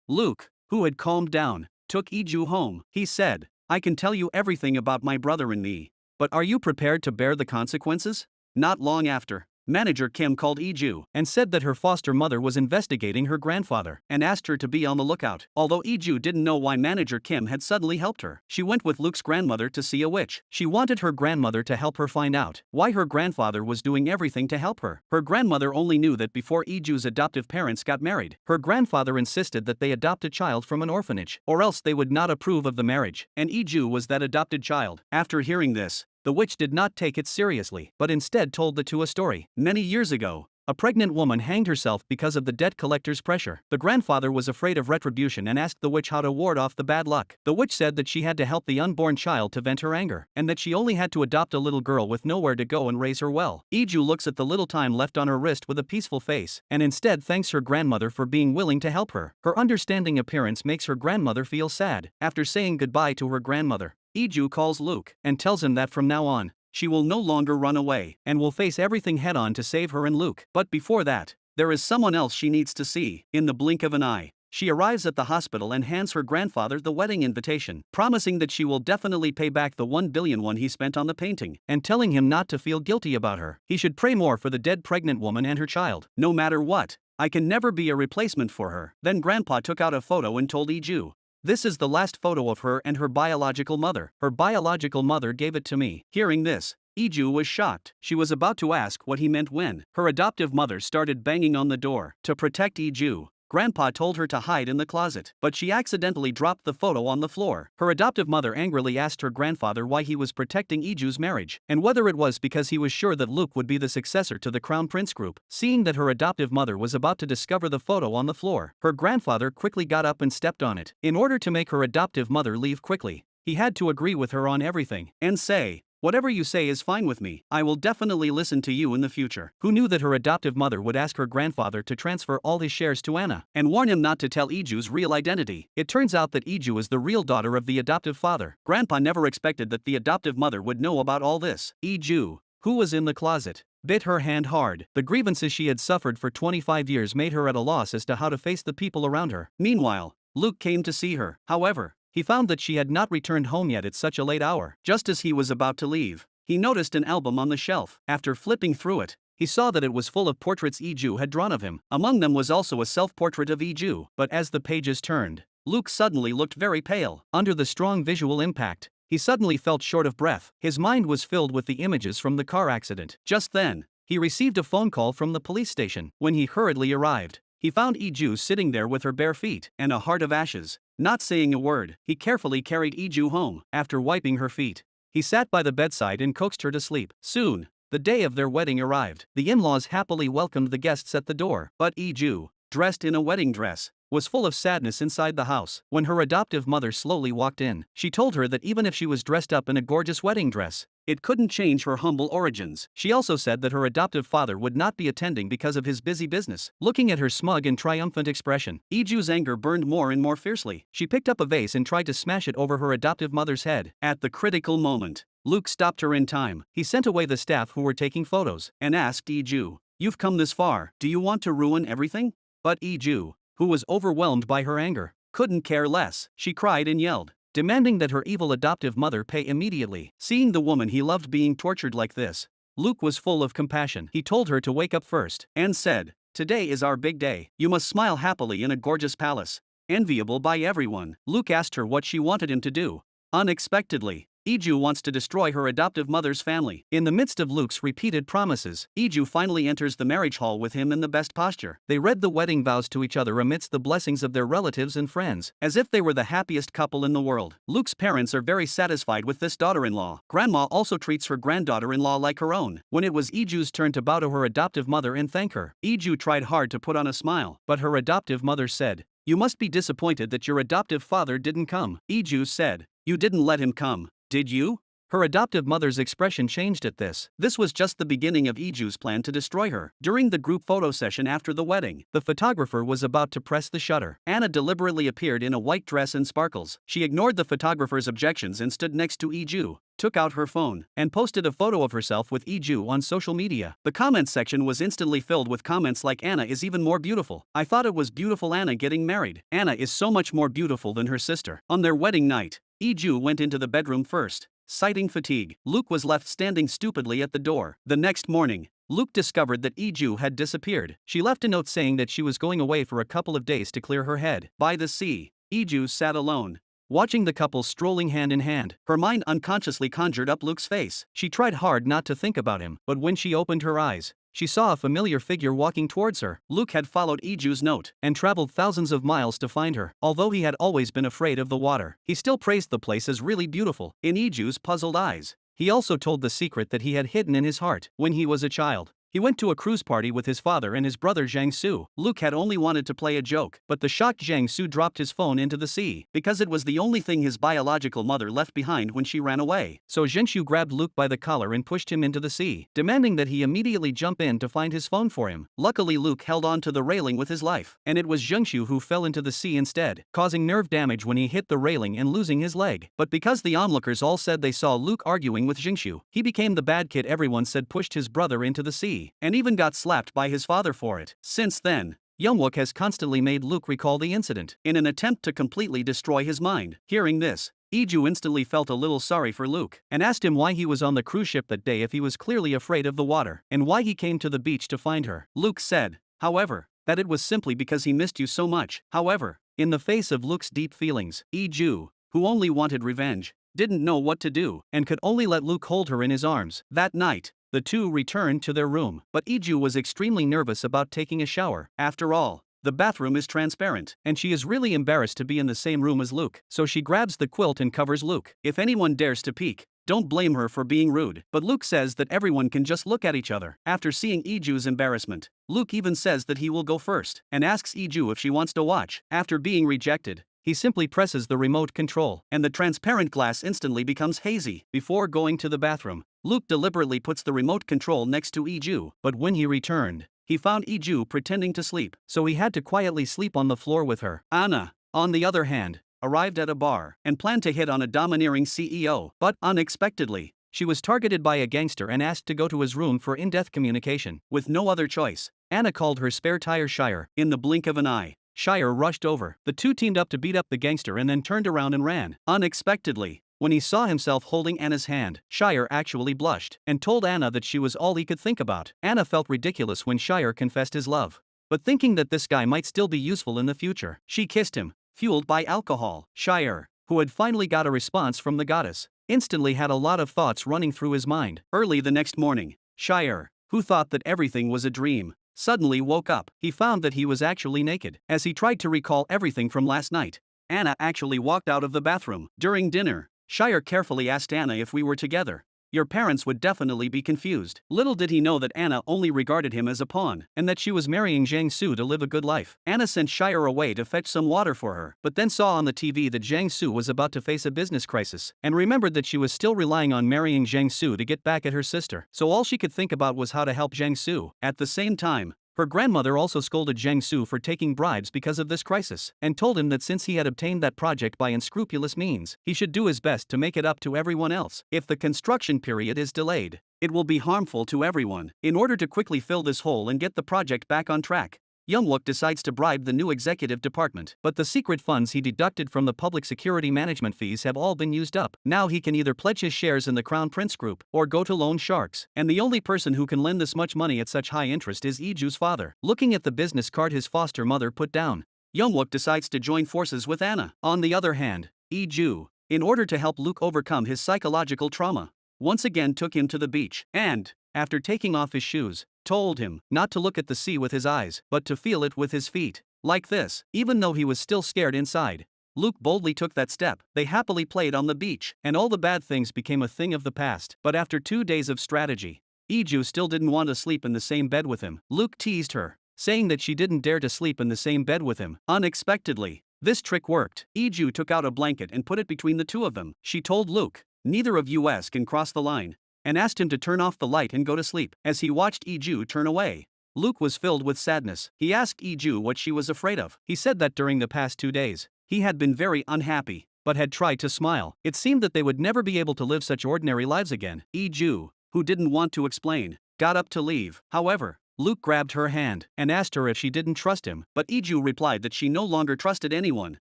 Luke, who had calmed down, took Iju home. He said, "I can tell you everything about my brother and me, but are you prepared to bear the consequences?" Not long after, Manager Kim called Iju and said that her foster mother was investigating her grandfather and asked her to be on the lookout. Although Iju didn't know why Manager Kim had suddenly helped her, she went with Luke's grandmother to see a witch. She wanted her grandmother to help her find out why her grandfather was doing everything to help her. Her grandmother only knew that before Iju's adoptive parents got married, her grandfather insisted that they adopt a child from an orphanage, or else they would not approve of the marriage, and Iju was that adopted child. After hearing this, the witch did not take it seriously, but instead told the two a story. Many years ago, a pregnant woman hanged herself because of the debt collector's pressure. The grandfather was afraid of retribution and asked the witch how to ward off the bad luck. The witch said that she had to help the unborn child to vent her anger, and that she only had to adopt a little girl with nowhere to go and raise her well. Iju looks at the little time left on her wrist with a peaceful face, and instead thanks her grandmother for being willing to help her. Her understanding appearance makes her grandmother feel sad. After saying goodbye to her grandmother, Iju calls Luke and tells him that from now on, she will no longer run away and will face everything head-on to save her and Luke. But before that, there is someone else she needs to see. In the blink of an eye, she arrives at the hospital and hands her grandfather the wedding invitation, promising that she will definitely pay back the 1 billion won he spent on the painting, and telling him not to feel guilty about her. He should pray more for the dead pregnant woman and her child. No matter what, I can never be a replacement for her. Then Grandpa took out a photo and told Iju, "This is the last photo of her and her biological mother. Her biological mother gave it to me." Hearing this, Iju was shocked. She was about to ask what he meant when her adoptive mother started banging on the door. To protect Iju, Grandpa told her to hide in the closet, but she accidentally dropped the photo on the floor. Her adoptive mother angrily asked her grandfather why he was protecting Iju's marriage, and whether it was because he was sure that Luke would be the successor to the Crown Prince group. Seeing that her adoptive mother was about to discover the photo on the floor, her grandfather quickly got up and stepped on it. In order to make her adoptive mother leave quickly, he had to agree with her on everything and say, "Whatever you say is fine with me. I will definitely listen to you in the future." Who knew that her adoptive mother would ask her grandfather to transfer all his shares to Anna and warn him not to tell Iju's real identity? It turns out that Iju is the real daughter of the adoptive father. Grandpa never expected that the adoptive mother would know about all this. Iju, who was in the closet, bit her hand hard. The grievances she had suffered for 25 years made her at a loss as to how to face the people around her. Meanwhile, Luke came to see her. However, he found that she had not returned home yet at such a late hour. Just as he was about to leave, he noticed an album on the shelf. After flipping through it, he saw that it was full of portraits Iju had drawn of him. Among them was also a self-portrait of Iju. But as the pages turned, Luke suddenly looked very pale. Under the strong visual impact, he suddenly felt short of breath. His mind was filled with the images from the car accident. Just then, he received a phone call from the police station. When he hurriedly arrived, he found Iju sitting there with her bare feet and a heart of ashes. Not saying a word, he carefully carried Iju home. After wiping her feet, he sat by the bedside and coaxed her to sleep. Soon, the day of their wedding arrived. The in-laws happily welcomed the guests at the door, but Iju, dressed in a wedding dress, was full of sadness inside the house. When her adoptive mother slowly walked in, she told her that even if she was dressed up in a gorgeous wedding dress, it couldn't change her humble origins. She also said that her adoptive father would not be attending because of his busy business. Looking at her smug and triumphant expression, Iju's anger burned more and more fiercely. She picked up a vase and tried to smash it over her adoptive mother's head. At the critical moment, Luke stopped her in time. He sent away the staff who were taking photos and asked Iju, "You've come this far, do you want to ruin everything?" But Iju, who was overwhelmed by her anger, couldn't care less. She cried and yelled, demanding that her evil adoptive mother pay immediately. Seeing the woman he loved being tortured like this, Luke was full of compassion. He told her to wake up first and said, "Today is our big day. You must smile happily in a gorgeous palace, enviable by everyone." Luke asked her what she wanted him to do. Unexpectedly, Iju wants to destroy her adoptive mother's family. In the midst of Luke's repeated promises, Iju finally enters the marriage hall with him in the best posture. They read the wedding vows to each other amidst the blessings of their relatives and friends, as if they were the happiest couple in the world. Luke's parents are very satisfied with this daughter-in-law. Grandma also treats her granddaughter-in-law like her own. When it was Iju's turn to bow to her adoptive mother and thank her, Iju tried hard to put on a smile, but her adoptive mother said, "You must be disappointed that your adoptive father didn't come." Iju said, "You didn't let him come, did you?" Her adoptive mother's expression changed at this. This was just the beginning of Iju's plan to destroy her. During the group photo session after the wedding, the photographer was about to press the shutter. Anna deliberately appeared in a white dress and sparkles. She ignored the photographer's objections and stood next to Iju, took out her phone, and posted a photo of herself with Iju on social media. The comments section was instantly filled with comments like, "Anna is even more beautiful. I thought it was beautiful Anna getting married. Anna is so much more beautiful than her sister." On their wedding night, Iju went into the bedroom first. Citing fatigue, Luke was left standing stupidly at the door. The next morning, Luke discovered that Iju had disappeared. She left a note saying that she was going away for a couple of days to clear her head. By the sea, Iju sat alone, watching the couple strolling hand in hand. Her mind unconsciously conjured up Luke's face. She tried hard not to think about him, but when she opened her eyes, she saw a familiar figure walking towards her. Luke had followed Iju's note and traveled thousands of miles to find her. Although he had always been afraid of the water, he still praised the place as really beautiful. In Iju's puzzled eyes, he also told the secret that he had hidden in his heart when he was a child. He went to a cruise party with his father and his brother Jiangsu. Luke had only wanted to play a joke, but the shocked Jiangsu dropped his phone into the sea, because it was the only thing his biological mother left behind when she ran away. So Jiangsu grabbed Luke by the collar and pushed him into the sea, demanding that he immediately jump in to find his phone for him. Luckily Luke held on to the railing with his life, and it was Jiangsu who fell into the sea instead, causing nerve damage when he hit the railing and losing his leg. But because the onlookers all said they saw Luke arguing with Jiangsu, he became the bad kid everyone said pushed his brother into the sea, and even got slapped by his father for it. Since then, Youngwook has constantly made Luke recall the incident, in an attempt to completely destroy his mind. Hearing this, Iju instantly felt a little sorry for Luke, and asked him why he was on the cruise ship that day if he was clearly afraid of the water, and why he came to the beach to find her. Luke said, however, that it was simply because he missed you so much. However, in the face of Luke's deep feelings, Iju, who only wanted revenge, didn't know what to do, and could only let Luke hold her in his arms. That night, the two returned to their room, but Iju was extremely nervous about taking a shower. After all, the bathroom is transparent, and she is really embarrassed to be in the same room as Luke, so she grabs the quilt and covers Luke. If anyone dares to peek, don't blame her for being rude. But Luke says that everyone can just look at each other. After seeing Iju's embarrassment, Luke even says that he will go first, and asks Iju if she wants to watch. After being rejected, he simply presses the remote control, and the transparent glass instantly becomes hazy. Before going to the bathroom, Luke deliberately puts the remote control next to Iju, but when he returned, he found Iju pretending to sleep, so he had to quietly sleep on the floor with her. Anna, on the other hand, arrived at a bar and planned to hit on a domineering CEO, but unexpectedly, she was targeted by a gangster and asked to go to his room for in-depth communication. With no other choice, Anna called her spare tire Shire. In the blink of an eye, Shire rushed over. The two teamed up to beat up the gangster and then turned around and ran. Unexpectedly, when he saw himself holding Anna's hand, Shire actually blushed and told Anna that she was all he could think about. Anna felt ridiculous when Shire confessed his love, but thinking that this guy might still be useful in the future, she kissed him, fueled by alcohol. Shire, who had finally got a response from the goddess, instantly had a lot of thoughts running through his mind. Early the next morning, Shire, who thought that everything was a dream, suddenly woke up. He found that he was actually naked. As he tried to recall everything from last night, Anna actually walked out of the bathroom. During dinner, Shire carefully asked Anna if we were together. Your parents would definitely be confused. Little did he know that Anna only regarded him as a pawn, and that she was marrying Jiangsu to live a good life. Anna sent Shire away to fetch some water for her, but then saw on the TV that Jiangsu was about to face a business crisis, and remembered that she was still relying on marrying Jiangsu to get back at her sister. So all she could think about was how to help Jiangsu. At the same time, her grandmother also scolded Jiangsu for taking bribes because of this crisis, and told him that since he had obtained that project by unscrupulous means, he should do his best to make it up to everyone else. If the construction period is delayed, it will be harmful to everyone. In order to quickly fill this hole and get the project back on track, Youngwook decides to bribe the new executive department, but the secret funds he deducted from the public security management fees have all been used up. Now he can either pledge his shares in the Crown Prince Group or go to loan sharks, and the only person who can lend this much money at such high interest is Iju's father. Looking at the business card his foster mother put down, Youngwook decides to join forces with Anna. On the other hand, Iju, in order to help Luke overcome his psychological trauma, once again took him to the beach and, after taking off his shoes, told him not to look at the sea with his eyes, but to feel it with his feet. Like this, even though he was still scared inside, Luke boldly took that step. They happily played on the beach, and all the bad things became a thing of the past. But after 2 days of strategy, Iju still didn't want to sleep in the same bed with him. Luke teased her, saying that she didn't dare to sleep in the same bed with him. Unexpectedly, this trick worked. Iju took out a blanket and put it between the two of them. She told Luke, "Neither of us can cross the line," and asked him to turn off the light and go to sleep. As he watched Iju turn away, Luke was filled with sadness. He asked Iju what she was afraid of. He said that during the past 2 days, he had been very unhappy, but had tried to smile. It seemed that they would never be able to live such ordinary lives again. Iju, who didn't want to explain, got up to leave. However, Luke grabbed her hand and asked her if she didn't trust him, but Iju replied that she no longer trusted anyone.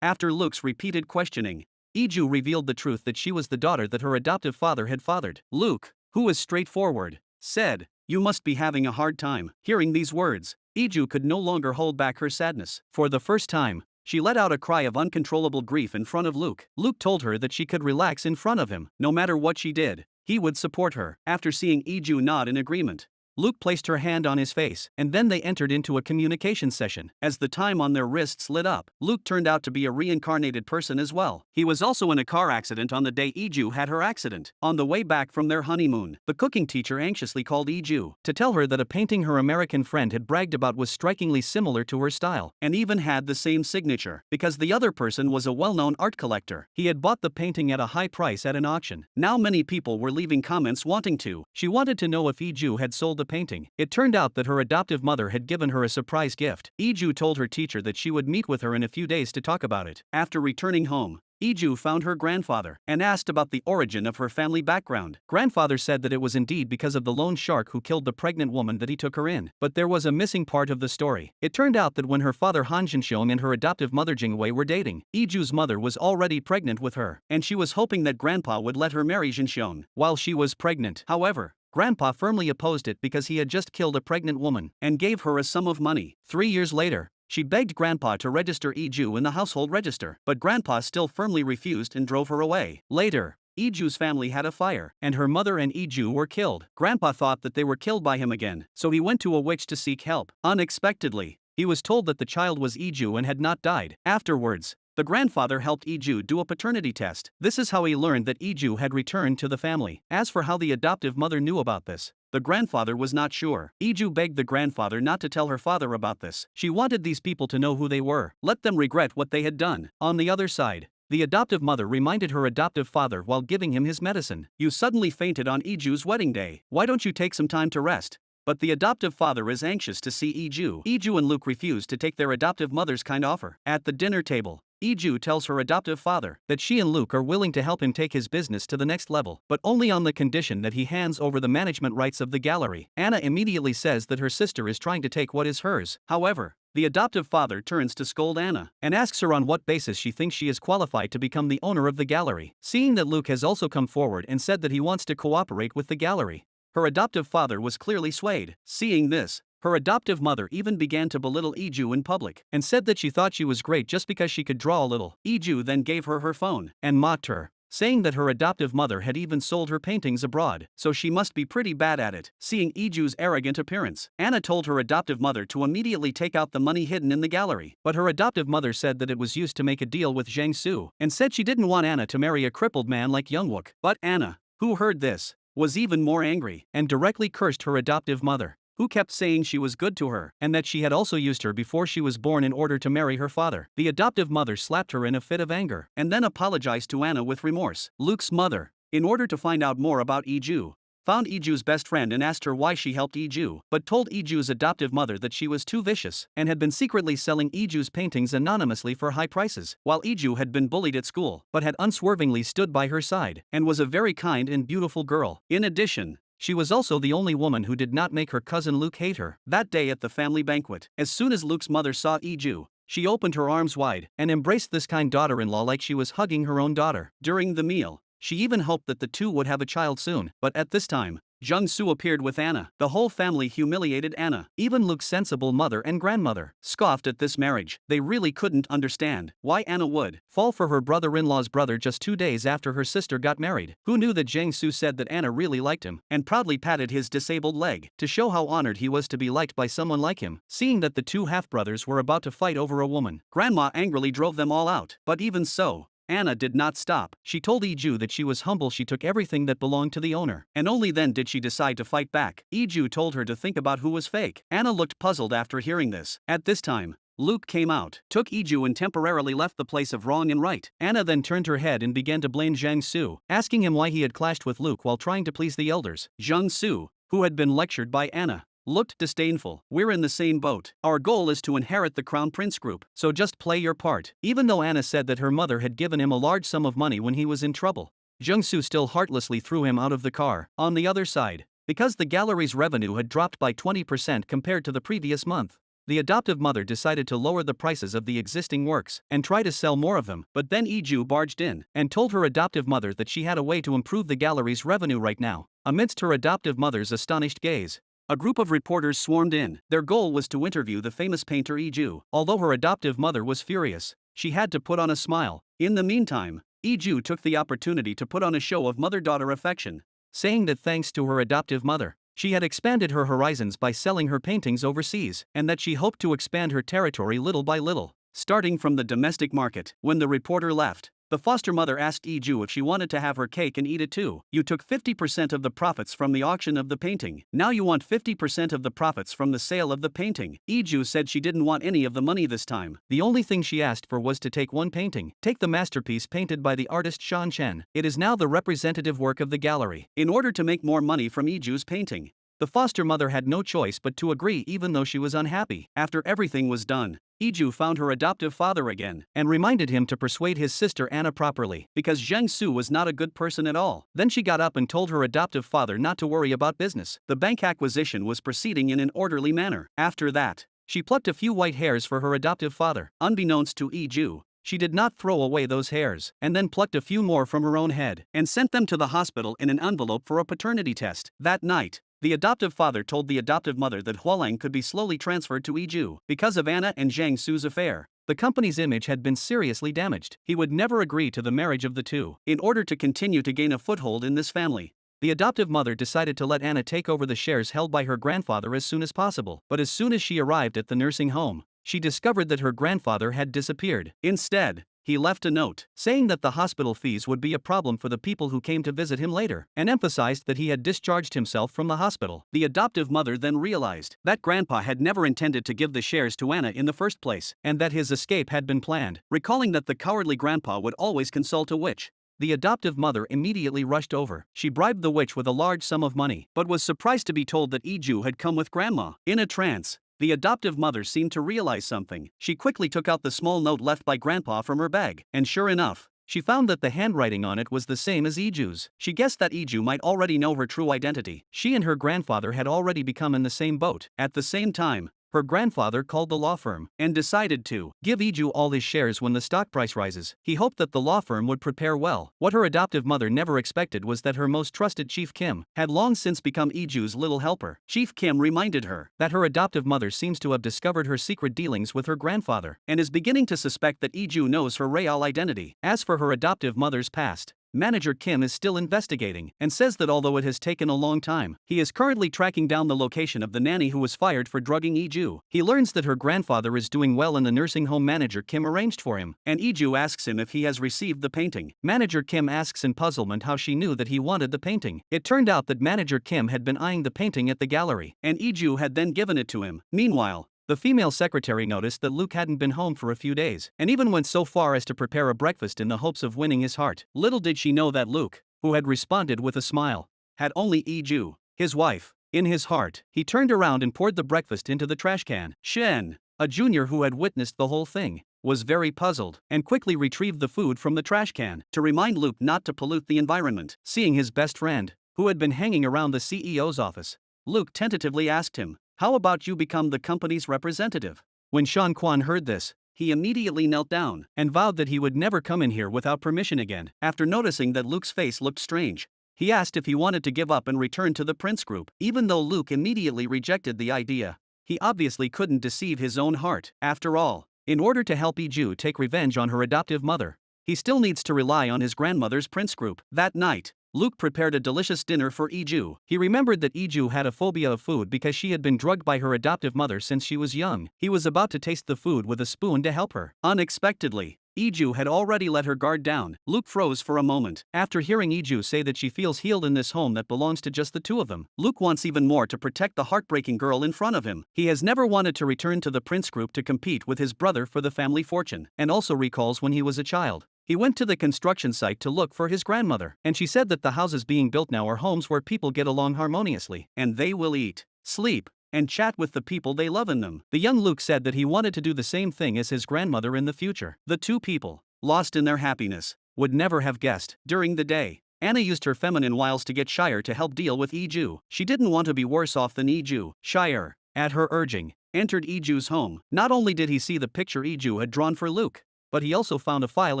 After Luke's repeated questioning, Iju revealed the truth that she was the daughter that her adoptive father had fathered. Luke, who was straightforward, said, "You must be having a hard time." Hearing these words, Iju could no longer hold back her sadness. For the first time, she let out a cry of uncontrollable grief in front of Luke. Luke told her that she could relax in front of him. No matter what she did, he would support her. After seeing Iju nod in agreement, Luke placed her hand on his face, and then they entered into a communication session. As the time on their wrists lit up, Luke turned out to be a reincarnated person as well. He was also in a car accident on the day Iju had her accident. On the way back from their honeymoon, the cooking teacher anxiously called Iju to tell her that a painting her American friend had bragged about was strikingly similar to her style, and even had the same signature. Because the other person was a well-known art collector, he had bought the painting at a high price at an auction. Now many people were leaving comments wanting to. She wanted to know if Iju had sold the painting. It turned out that her adoptive mother had given her a surprise gift. Iju told her teacher that she would meet with her in a few days to talk about it. After returning home, Iju found her grandfather and asked about the origin of her family background. Grandfather said that it was indeed because of the loan shark who killed the pregnant woman that he took her in. But there was a missing part of the story. It turned out that when her father Han Jinxiong and her adoptive mother Jingwei were dating, Iju's mother was already pregnant with her, and she was hoping that Grandpa would let her marry Jinxiong while she was pregnant. However, Grandpa firmly opposed it because he had just killed a pregnant woman and gave her a sum of money. 3 years later, she begged Grandpa to register Iju in the household register, but Grandpa still firmly refused and drove her away. Later, Iju's family had a fire, and her mother and Iju were killed. Grandpa thought that they were killed by him again, so he went to a witch to seek help. Unexpectedly, he was told that the child was Iju and had not died. Afterwards, the grandfather helped Iju do a paternity test. This is how he learned that Iju had returned to the family. As for how the adoptive mother knew about this, the grandfather was not sure. Iju begged the grandfather not to tell her father about this. She wanted these people to know who they were. Let them regret what they had done. On the other side, the adoptive mother reminded her adoptive father while giving him his medicine. "You suddenly fainted on Iju's wedding day. Why don't you take some time to rest?" But the adoptive father is anxious to see Iju. Iju and Luke refuse to take their adoptive mother's kind offer. At the dinner table, Iju tells her adoptive father that she and Luke are willing to help him take his business to the next level, but only on the condition that he hands over the management rights of the gallery. Anna immediately says that her sister is trying to take what is hers. However, the adoptive father turns to scold Anna and asks her on what basis she thinks she is qualified to become the owner of the gallery. Seeing that Luke has also come forward and said that he wants to cooperate with the gallery, her adoptive father was clearly swayed. Seeing this, her adoptive mother even began to belittle Iju in public and said that she thought she was great just because she could draw a little. Iju then gave her her phone and mocked her, saying that her adoptive mother had even sold her paintings abroad, so she must be pretty bad at it. Seeing Iju's arrogant appearance, Anna told her adoptive mother to immediately take out the money hidden in the gallery, but her adoptive mother said that it was used to make a deal with Zhang Su, and said she didn't want Anna to marry a crippled man like Youngwook. But Anna, who heard this, was even more angry and directly cursed her adoptive mother, who kept saying she was good to her and that she had also used her before she was born in order to marry her father. The adoptive mother slapped her in a fit of anger and then apologized to Anna with remorse. Luke's mother, in order to find out more about Iju, found Iju's best friend and asked her why she helped Iju, but told Iju's adoptive mother that she was too vicious and had been secretly selling Iju's paintings anonymously for high prices, while Iju had been bullied at school but had unswervingly stood by her side and was a very kind and beautiful girl. In addition, she was also the only woman who did not make her cousin Luke hate her. That day at the family banquet, as soon as Luke's mother saw Iju, she opened her arms wide and embraced this kind daughter-in-law like she was hugging her own daughter. During the meal, she even hoped that the two would have a child soon, but at this time, Jung-soo appeared with Anna. The whole family humiliated Anna. Even Luke's sensible mother and grandmother scoffed at this marriage. They really couldn't understand why Anna would fall for her brother-in-law's brother just 2 days after her sister got married. Who knew that Jang-soo said that Anna really liked him, and proudly patted his disabled leg to show how honored he was to be liked by someone like him. Seeing that the two half-brothers were about to fight over a woman, Grandma angrily drove them all out. But even so, Anna did not stop. She told Iju that she was humble. She took everything that belonged to the owner, and only then did she decide to fight back. Iju told her to think about who was fake. Anna looked puzzled after hearing this. At this time, Luke came out, took Iju and temporarily left the place of wrong and right. Anna then turned her head and began to blame Jang-soo, asking him why he had clashed with Luke while trying to please the elders. Jung-soo, who had been lectured by Anna, looked disdainful. We're in the same boat. Our goal is to inherit the Crown Prince group, so just play your part. Even though Anna said that her mother had given him a large sum of money when he was in trouble, Jung-soo still heartlessly threw him out of the car. On the other side, because the gallery's revenue had dropped by 20% compared to the previous month, the adoptive mother decided to lower the prices of the existing works and try to sell more of them. But then Iju barged in and told her adoptive mother that she had a way to improve the gallery's revenue right now. Amidst her adoptive mother's astonished gaze, a group of reporters swarmed in. Their goal was to interview the famous painter Iju. Although her adoptive mother was furious, she had to put on a smile. In the meantime, Iju took the opportunity to put on a show of mother-daughter affection, saying that thanks to her adoptive mother, she had expanded her horizons by selling her paintings overseas, and that she hoped to expand her territory little by little, starting from the domestic market. When the reporter left, the foster mother asked Iju if she wanted to have her cake and eat it too. You took 50% of the profits from the auction of the painting. Now you want 50% of the profits from the sale of the painting. Iju said she didn't want any of the money this time. The only thing she asked for was to take one painting. Take the masterpiece painted by the artist Shan Chen. It is now the representative work of the gallery. In order to make more money from Iju's painting, the foster mother had no choice but to agree, even though she was unhappy. After everything was done, Iju found her adoptive father again and reminded him to persuade his sister Anna properly, because Jang-soo was not a good person at all. Then she got up and told her adoptive father not to worry about business. The bank acquisition was proceeding in an orderly manner. After that, she plucked a few white hairs for her adoptive father. Unbeknownst to Iju, she did not throw away those hairs, and then plucked a few more from her own head and sent them to the hospital in an envelope for a paternity test. That night, the adoptive father told the adoptive mother that Hualang could be slowly transferred to Iju. Because of Anna and Jang-soo's affair, the company's image had been seriously damaged. He would never agree to the marriage of the two. In order to continue to gain a foothold in this family, the adoptive mother decided to let Anna take over the shares held by her grandfather as soon as possible. But as soon as she arrived at the nursing home, she discovered that her grandfather had disappeared. Instead, he left a note saying that the hospital fees would be a problem for the people who came to visit him later, and emphasized that he had discharged himself from the hospital. The adoptive mother then realized that Grandpa had never intended to give the shares to Anna in the first place, and that his escape had been planned. Recalling that the cowardly Grandpa would always consult a witch, the adoptive mother immediately rushed over. She bribed the witch with a large sum of money, but was surprised to be told that Iju had come with Grandma. In a trance, the adoptive mother seemed to realize something. She quickly took out the small note left by Grandpa from her bag, and sure enough, she found that the handwriting on it was the same as Iju's. She guessed that Iju might already know her true identity. She and her grandfather had already become in the same boat. At the same time, her grandfather called the law firm and decided to give Iju all his shares when the stock price rises. He hoped that the law firm would prepare well. What her adoptive mother never expected was that her most trusted Chief Kim had long since become Iju's little helper. Chief Kim reminded her that her adoptive mother seems to have discovered her secret dealings with her grandfather and is beginning to suspect that Iju knows her real identity. As for her adoptive mother's past, Manager Kim is still investigating and says that although it has taken a long time, he is currently tracking down the location of the nanny who was fired for drugging Iju. He learns that her grandfather is doing well in the nursing home manager Kim arranged for him, and Iju asks him if he has received the painting. Manager Kim asks in puzzlement how she knew that he wanted the painting. It turned out that Manager Kim had been eyeing the painting at the gallery, and Iju had then given it to him. Meanwhile, the female secretary noticed that Luke hadn't been home for a few days, and even went so far as to prepare a breakfast in the hopes of winning his heart. Little did she know that Luke, who had responded with a smile, had only Iju, his wife, in his heart. He turned around and poured the breakfast into the trash can. Shen, a junior who had witnessed the whole thing, was very puzzled and quickly retrieved the food from the trash can to remind Luke not to pollute the environment. Seeing his best friend, who had been hanging around the CEO's office, Luke tentatively asked him, "How about you become the company's representative?" When Sean Kwan heard this, he immediately knelt down and vowed that he would never come in here without permission again. After noticing that Luke's face looked strange, He asked if he wanted to give up and return to the Prince group, even though Luke immediately rejected the idea. He obviously couldn't deceive his own heart. After all, in order to help Iju take revenge on her adoptive mother, he still needs to rely on his grandmother's Prince group. That night, Luke prepared a delicious dinner for Iju. He remembered that Iju had a phobia of food because she had been drugged by her adoptive mother since she was young. He was about to taste the food with a spoon to help her. Unexpectedly, Iju had already let her guard down. Luke froze for a moment. After hearing Iju say that she feels healed in this home that belongs to just the two of them, Luke wants even more to protect the heartbreaking girl in front of him. He has never wanted to return to the Prince group to compete with his brother for the family fortune, and also recalls when he was a child. He went to the construction site to look for his grandmother, and she said that the houses being built now are homes where people get along harmoniously, and they will eat, sleep, and chat with the people they love in them. The young Luke said that he wanted to do the same thing as his grandmother in the future. The two people, lost in their happiness, would never have guessed. During the day, Anna used her feminine wiles to get Shire to help deal with Iju. She didn't want to be worse off than Iju. Shire, at her urging, entered Iju's home. Not only did he see the picture Iju had drawn for Luke, but he also found a file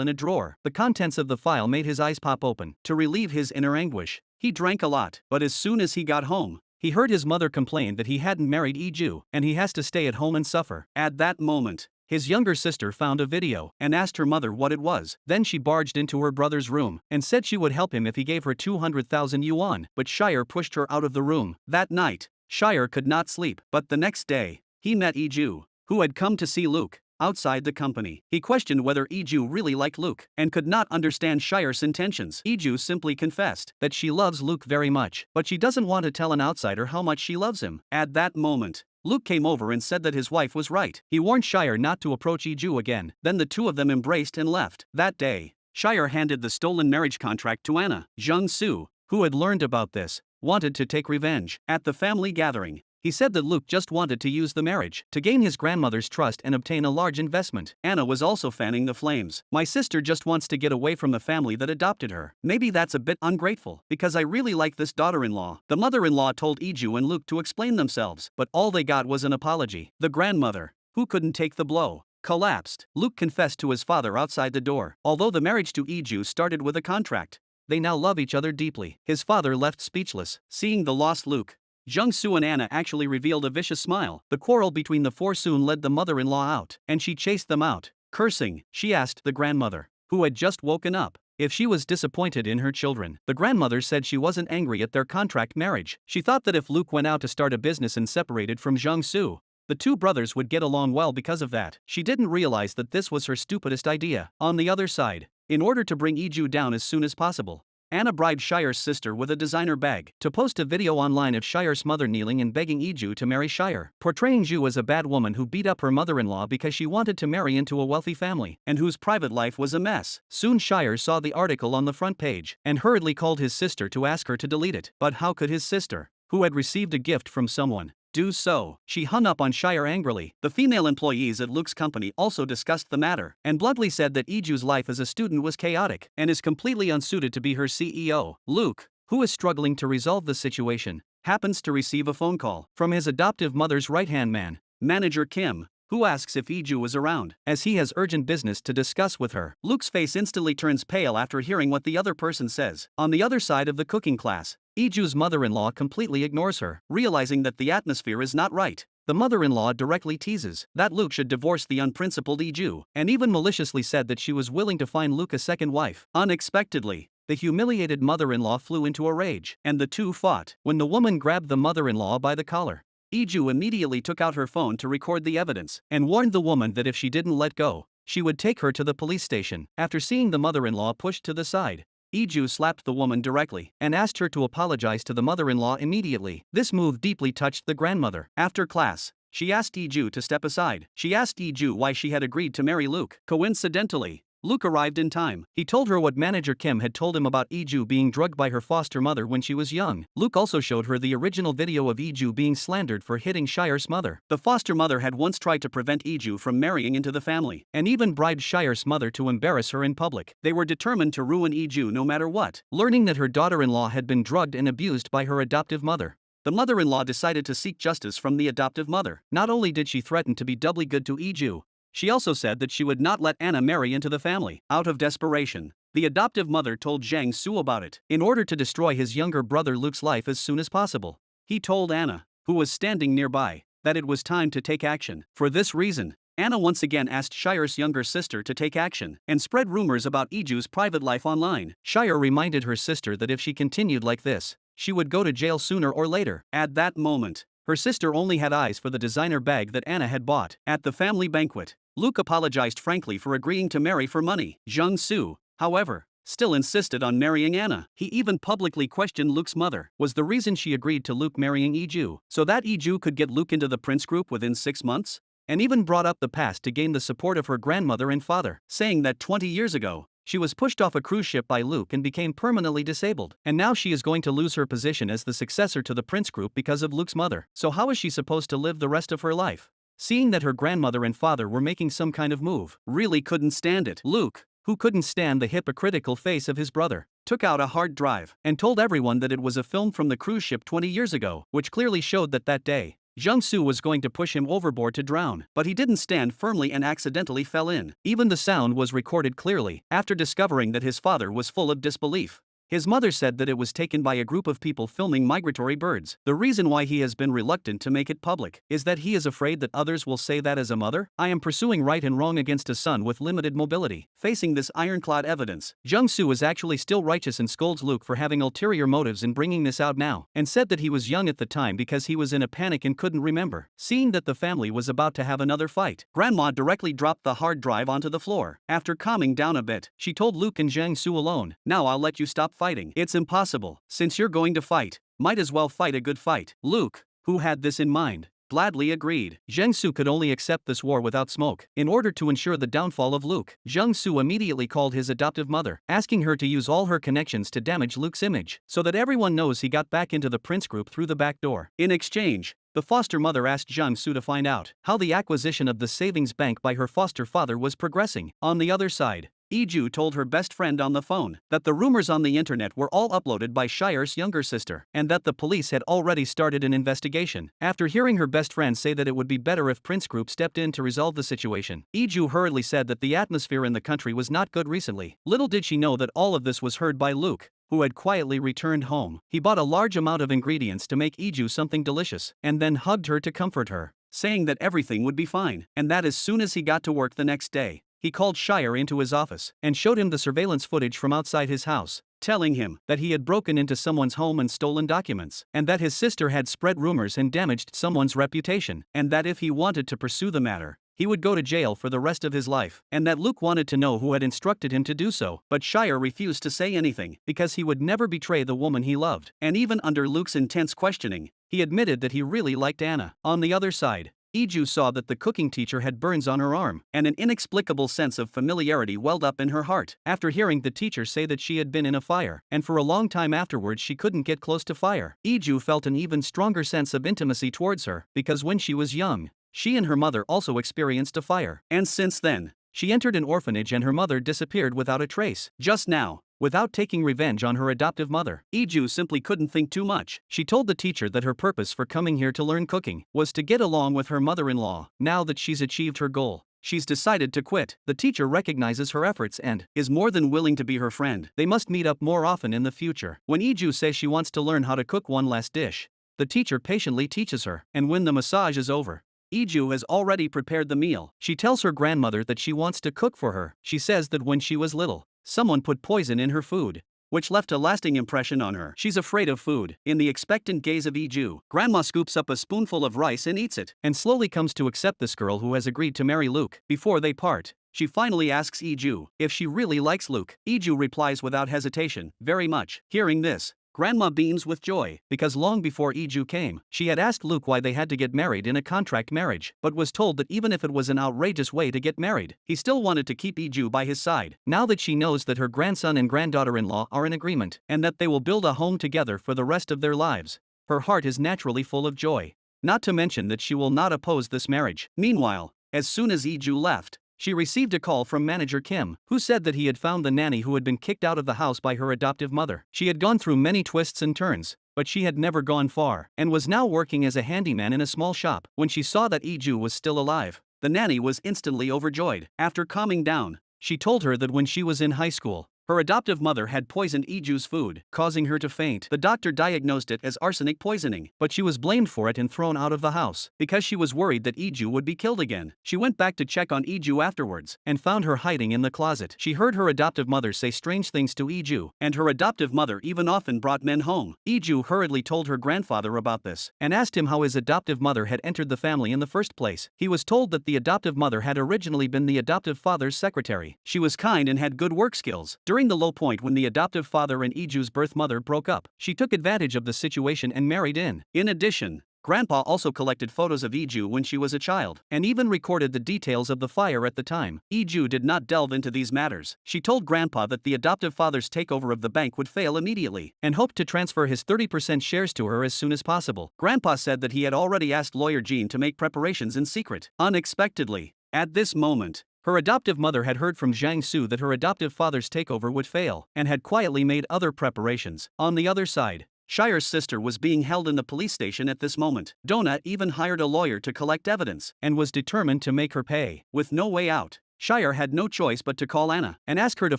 in a drawer. The contents of the file made his eyes pop open. To relieve his inner anguish, he drank a lot, but as soon as he got home, he heard his mother complain that he hadn't married Iju, and he has to stay at home and suffer. At that moment, his younger sister found a video and asked her mother what it was. Then she barged into her brother's room and said she would help him if he gave her 200,000 yuan, but Shire pushed her out of the room. That night, Shire could not sleep, but the next day, he met Iju, who had come to see Luke. Outside the company, he questioned whether Iju really liked Luke and could not understand Shire's intentions. Iju simply confessed that she loves Luke very much, but she doesn't want to tell an outsider how much she loves him. At that moment, Luke came over and said that his wife was right. He warned Shire not to approach Iju again. Then the two of them embraced and left. That day, Shire handed the stolen marriage contract to Anna. Jung Soo, who had learned about this, wanted to take revenge. At the family gathering, he said that Luke just wanted to use the marriage to gain his grandmother's trust and obtain a large investment. Anna was also fanning the flames. My sister just wants to get away from the family that adopted her. Maybe that's a bit ungrateful, because I really like this daughter-in-law. The mother-in-law told Iju and Luke to explain themselves, but all they got was an apology. The grandmother, who couldn't take the blow, collapsed. Luke confessed to his father outside the door. Although the marriage to Iju started with a contract, they now love each other deeply. His father left speechless, seeing the lost Luke. Jung Soo and Anna actually revealed a vicious smile. The quarrel between the four soon led the mother-in-law out, and she chased them out. Cursing, she asked the grandmother, who had just woken up, if she was disappointed in her children. The grandmother said she wasn't angry at their contract marriage. She thought that if Luke went out to start a business and separated from Jung Soo, the two brothers would get along well because of that. She didn't realize that this was her stupidest idea. On the other side, in order to bring Iju down as soon as possible, Anna bribed Shire's sister with a designer bag to post a video online of Shire's mother kneeling and begging Iju to marry Shire, portraying Ju as a bad woman who beat up her mother-in-law because she wanted to marry into a wealthy family, and whose private life was a mess. Soon Shire saw the article on the front page, and hurriedly called his sister to ask her to delete it. But how could his sister, who had received a gift from someone, do so? She hung up on Shire angrily. The female employees at Luke's company also discussed the matter, and bluntly said that Iju's life as a student was chaotic, and is completely unsuited to be her CEO. Luke, who is struggling to resolve the situation, happens to receive a phone call from his adoptive mother's right-hand man, Manager Kim, who asks if Iju is around, as he has urgent business to discuss with her. Luke's face instantly turns pale after hearing what the other person says. On the other side of the cooking class, Iju's mother-in-law completely ignores her, realizing that the atmosphere is not right. The mother-in-law directly teases that Luke should divorce the unprincipled Iju, and even maliciously said that she was willing to find Luke a second wife. Unexpectedly, the humiliated mother-in-law flew into a rage, and the two fought. When the woman grabbed the mother-in-law by the collar, Iju immediately took out her phone to record the evidence, and warned the woman that if she didn't let go, she would take her to the police station. After seeing the mother-in-law pushed to the side, Iju slapped the woman directly and asked her to apologize to the mother-in-law immediately. This move deeply touched the grandmother. After class, she asked Iju to step aside. She asked Iju why she had agreed to marry Luke. Coincidentally, Luke arrived in time. He told her what Manager Kim had told him about Iju being drugged by her foster mother when she was young. Luke also showed her the original video of Iju being slandered for hitting Shire's mother. The foster mother had once tried to prevent Iju from marrying into the family, and even bribed Shire's mother to embarrass her in public. They were determined to ruin Iju no matter what. Learning that her daughter-in-law had been drugged and abused by her adoptive mother, the mother-in-law decided to seek justice from the adoptive mother. Not only did she threaten to be doubly good to Iju, She also said that she would not let Anna marry into the family. Out of desperation, the adoptive mother told Jiang Su about it. In order to destroy his younger brother Luke's life as soon as possible, he told Anna, who was standing nearby, that it was time to take action. For this reason, Anna once again asked Shire's younger sister to take action and spread rumors about Iju's private life online. Shire reminded her sister that if she continued like this, she would go to jail sooner or later. At that moment, her sister only had eyes for the designer bag that Anna had bought. At the family banquet, Luke apologized frankly for agreeing to marry for money. Jiang Su, however, still insisted on marrying Anna. He even publicly questioned Luke's mother was the reason she agreed to Luke marrying Iju, so that Iju could get Luke into the prince group within 6 months? And even brought up the past to gain the support of her grandmother and father, saying that 20 years ago, she was pushed off a cruise ship by Luke and became permanently disabled, and now she is going to lose her position as the successor to the prince group because of Luke's mother. So how is she supposed to live the rest of her life? Seeing that her grandmother and father were making some kind of move, really couldn't stand it. Luke, who couldn't stand the hypocritical face of his brother, took out a hard drive and told everyone that it was a film from the cruise ship 20 years ago, which clearly showed that day, Jiang Su was going to push him overboard to drown, but he didn't stand firmly and accidentally fell in. Even the sound was recorded clearly. After discovering that his father was full of disbelief, his mother said that it was taken by a group of people filming migratory birds. The reason why he has been reluctant to make it public is that he is afraid that others will say that as a mother, I am pursuing right and wrong against a son with limited mobility. Facing this ironclad evidence, Jiang Su is actually still righteous and scolds Luke for having ulterior motives in bringing this out now, and said that he was young at the time because he was in a panic and couldn't remember. Seeing that the family was about to have another fight, Grandma directly dropped the hard drive onto the floor. After calming down a bit, she told Luke and Jiang Su alone, now I'll let you stop fighting. It's impossible. Since you're going to fight, might as well fight a good fight. Luke, who had this in mind, gladly agreed. Jiang Su could only accept this war without smoke. In order to ensure the downfall of Luke, Jiang Su immediately called his adoptive mother, asking her to use all her connections to damage Luke's image, so that everyone knows he got back into the prince group through the back door. In exchange, the foster mother asked Jiang Su to find out how the acquisition of the savings bank by her foster father was progressing. On the other side, Iju told her best friend on the phone that the rumors on the internet were all uploaded by Shire's younger sister, and that the police had already started an investigation. After hearing her best friend say that it would be better if Prince Group stepped in to resolve the situation, Iju hurriedly said that the atmosphere in the country was not good recently. Little did she know that all of this was heard by Luke, who had quietly returned home. He bought a large amount of ingredients to make Iju something delicious, and then hugged her to comfort her, saying that everything would be fine, and that as soon as he got to work the next day, he called Shire into his office and showed him the surveillance footage from outside his house, telling him that he had broken into someone's home and stolen documents, and that his sister had spread rumors and damaged someone's reputation, and that if he wanted to pursue the matter, he would go to jail for the rest of his life, and that Luke wanted to know who had instructed him to do so. But Shire refused to say anything because he would never betray the woman he loved, and even under Luke's intense questioning, he admitted that he really liked Anna. On the other side, Iju saw that the cooking teacher had burns on her arm, and an inexplicable sense of familiarity welled up in her heart after hearing the teacher say that she had been in a fire, and for a long time afterwards she couldn't get close to fire. Iju felt an even stronger sense of intimacy towards her, because when she was young, she and her mother also experienced a fire, and since then, she entered an orphanage and her mother disappeared without a trace. Just now, without taking revenge on her adoptive mother, Iju simply couldn't think too much. She told the teacher that her purpose for coming here to learn cooking was to get along with her mother-in-law. Now that she's achieved her goal, she's decided to quit. The teacher recognizes her efforts and is more than willing to be her friend. They must meet up more often in the future. When Iju says she wants to learn how to cook one last dish, the teacher patiently teaches her, and when the massage is over, Iju has already prepared the meal. She tells her grandmother that she wants to cook for her. She says that when she was little, someone put poison in her food, which left a lasting impression on her. She's afraid of food. In the expectant gaze of Iju, Grandma scoops up a spoonful of rice and eats it, and slowly comes to accept this girl who has agreed to marry Luke. Before they part, she finally asks Iju if she really likes Luke. Iju replies without hesitation, very much. Hearing this, Grandma beams with joy, because long before Iju came, she had asked Luke why they had to get married in a contract marriage, but was told that even if it was an outrageous way to get married, he still wanted to keep Iju by his side. Now that she knows that her grandson and granddaughter-in-law are in agreement, and that they will build a home together for the rest of their lives, her heart is naturally full of joy. Not to mention that she will not oppose this marriage. Meanwhile, as soon as Iju left, she received a call from manager Kim, who said that he had found the nanny who had been kicked out of the house by her adoptive mother. She had gone through many twists and turns, but she had never gone far, and was now working as a handyman in a small shop. When she saw that Iju was still alive, The nanny was instantly overjoyed. After calming down, she told her that when she was in high school, her adoptive mother had poisoned Iju's food, causing her to faint. The doctor diagnosed it as arsenic poisoning, but she was blamed for it and thrown out of the house because she was worried that Iju would be killed again. She went back to check on Iju afterwards and found her hiding in the closet. She heard her adoptive mother say strange things to Iju, and her adoptive mother even often brought men home. Iju hurriedly told her grandfather about this and asked him how his adoptive mother had entered the family in the first place. He was told that the adoptive mother had originally been the adoptive father's secretary. She was kind and had good work skills. During the low point when the adoptive father and Iju's birth mother broke up, she took advantage of the situation and married in. In addition, Grandpa also collected photos of Iju when she was a child, and even recorded the details of the fire at the time. Iju did not delve into these matters. She told Grandpa that the adoptive father's takeover of the bank would fail immediately, and hoped to transfer his 30% shares to her as soon as possible. Grandpa said that he had already asked lawyer Jean to make preparations in secret. Unexpectedly, at this moment, her adoptive mother had heard from Jiang Su that her adoptive father's takeover would fail, and had quietly made other preparations. On the other side, Shire's sister was being held in the police station at this moment. Donna even hired a lawyer to collect evidence, and was determined to make her pay. With no way out, Shire had no choice but to call Anna, and ask her to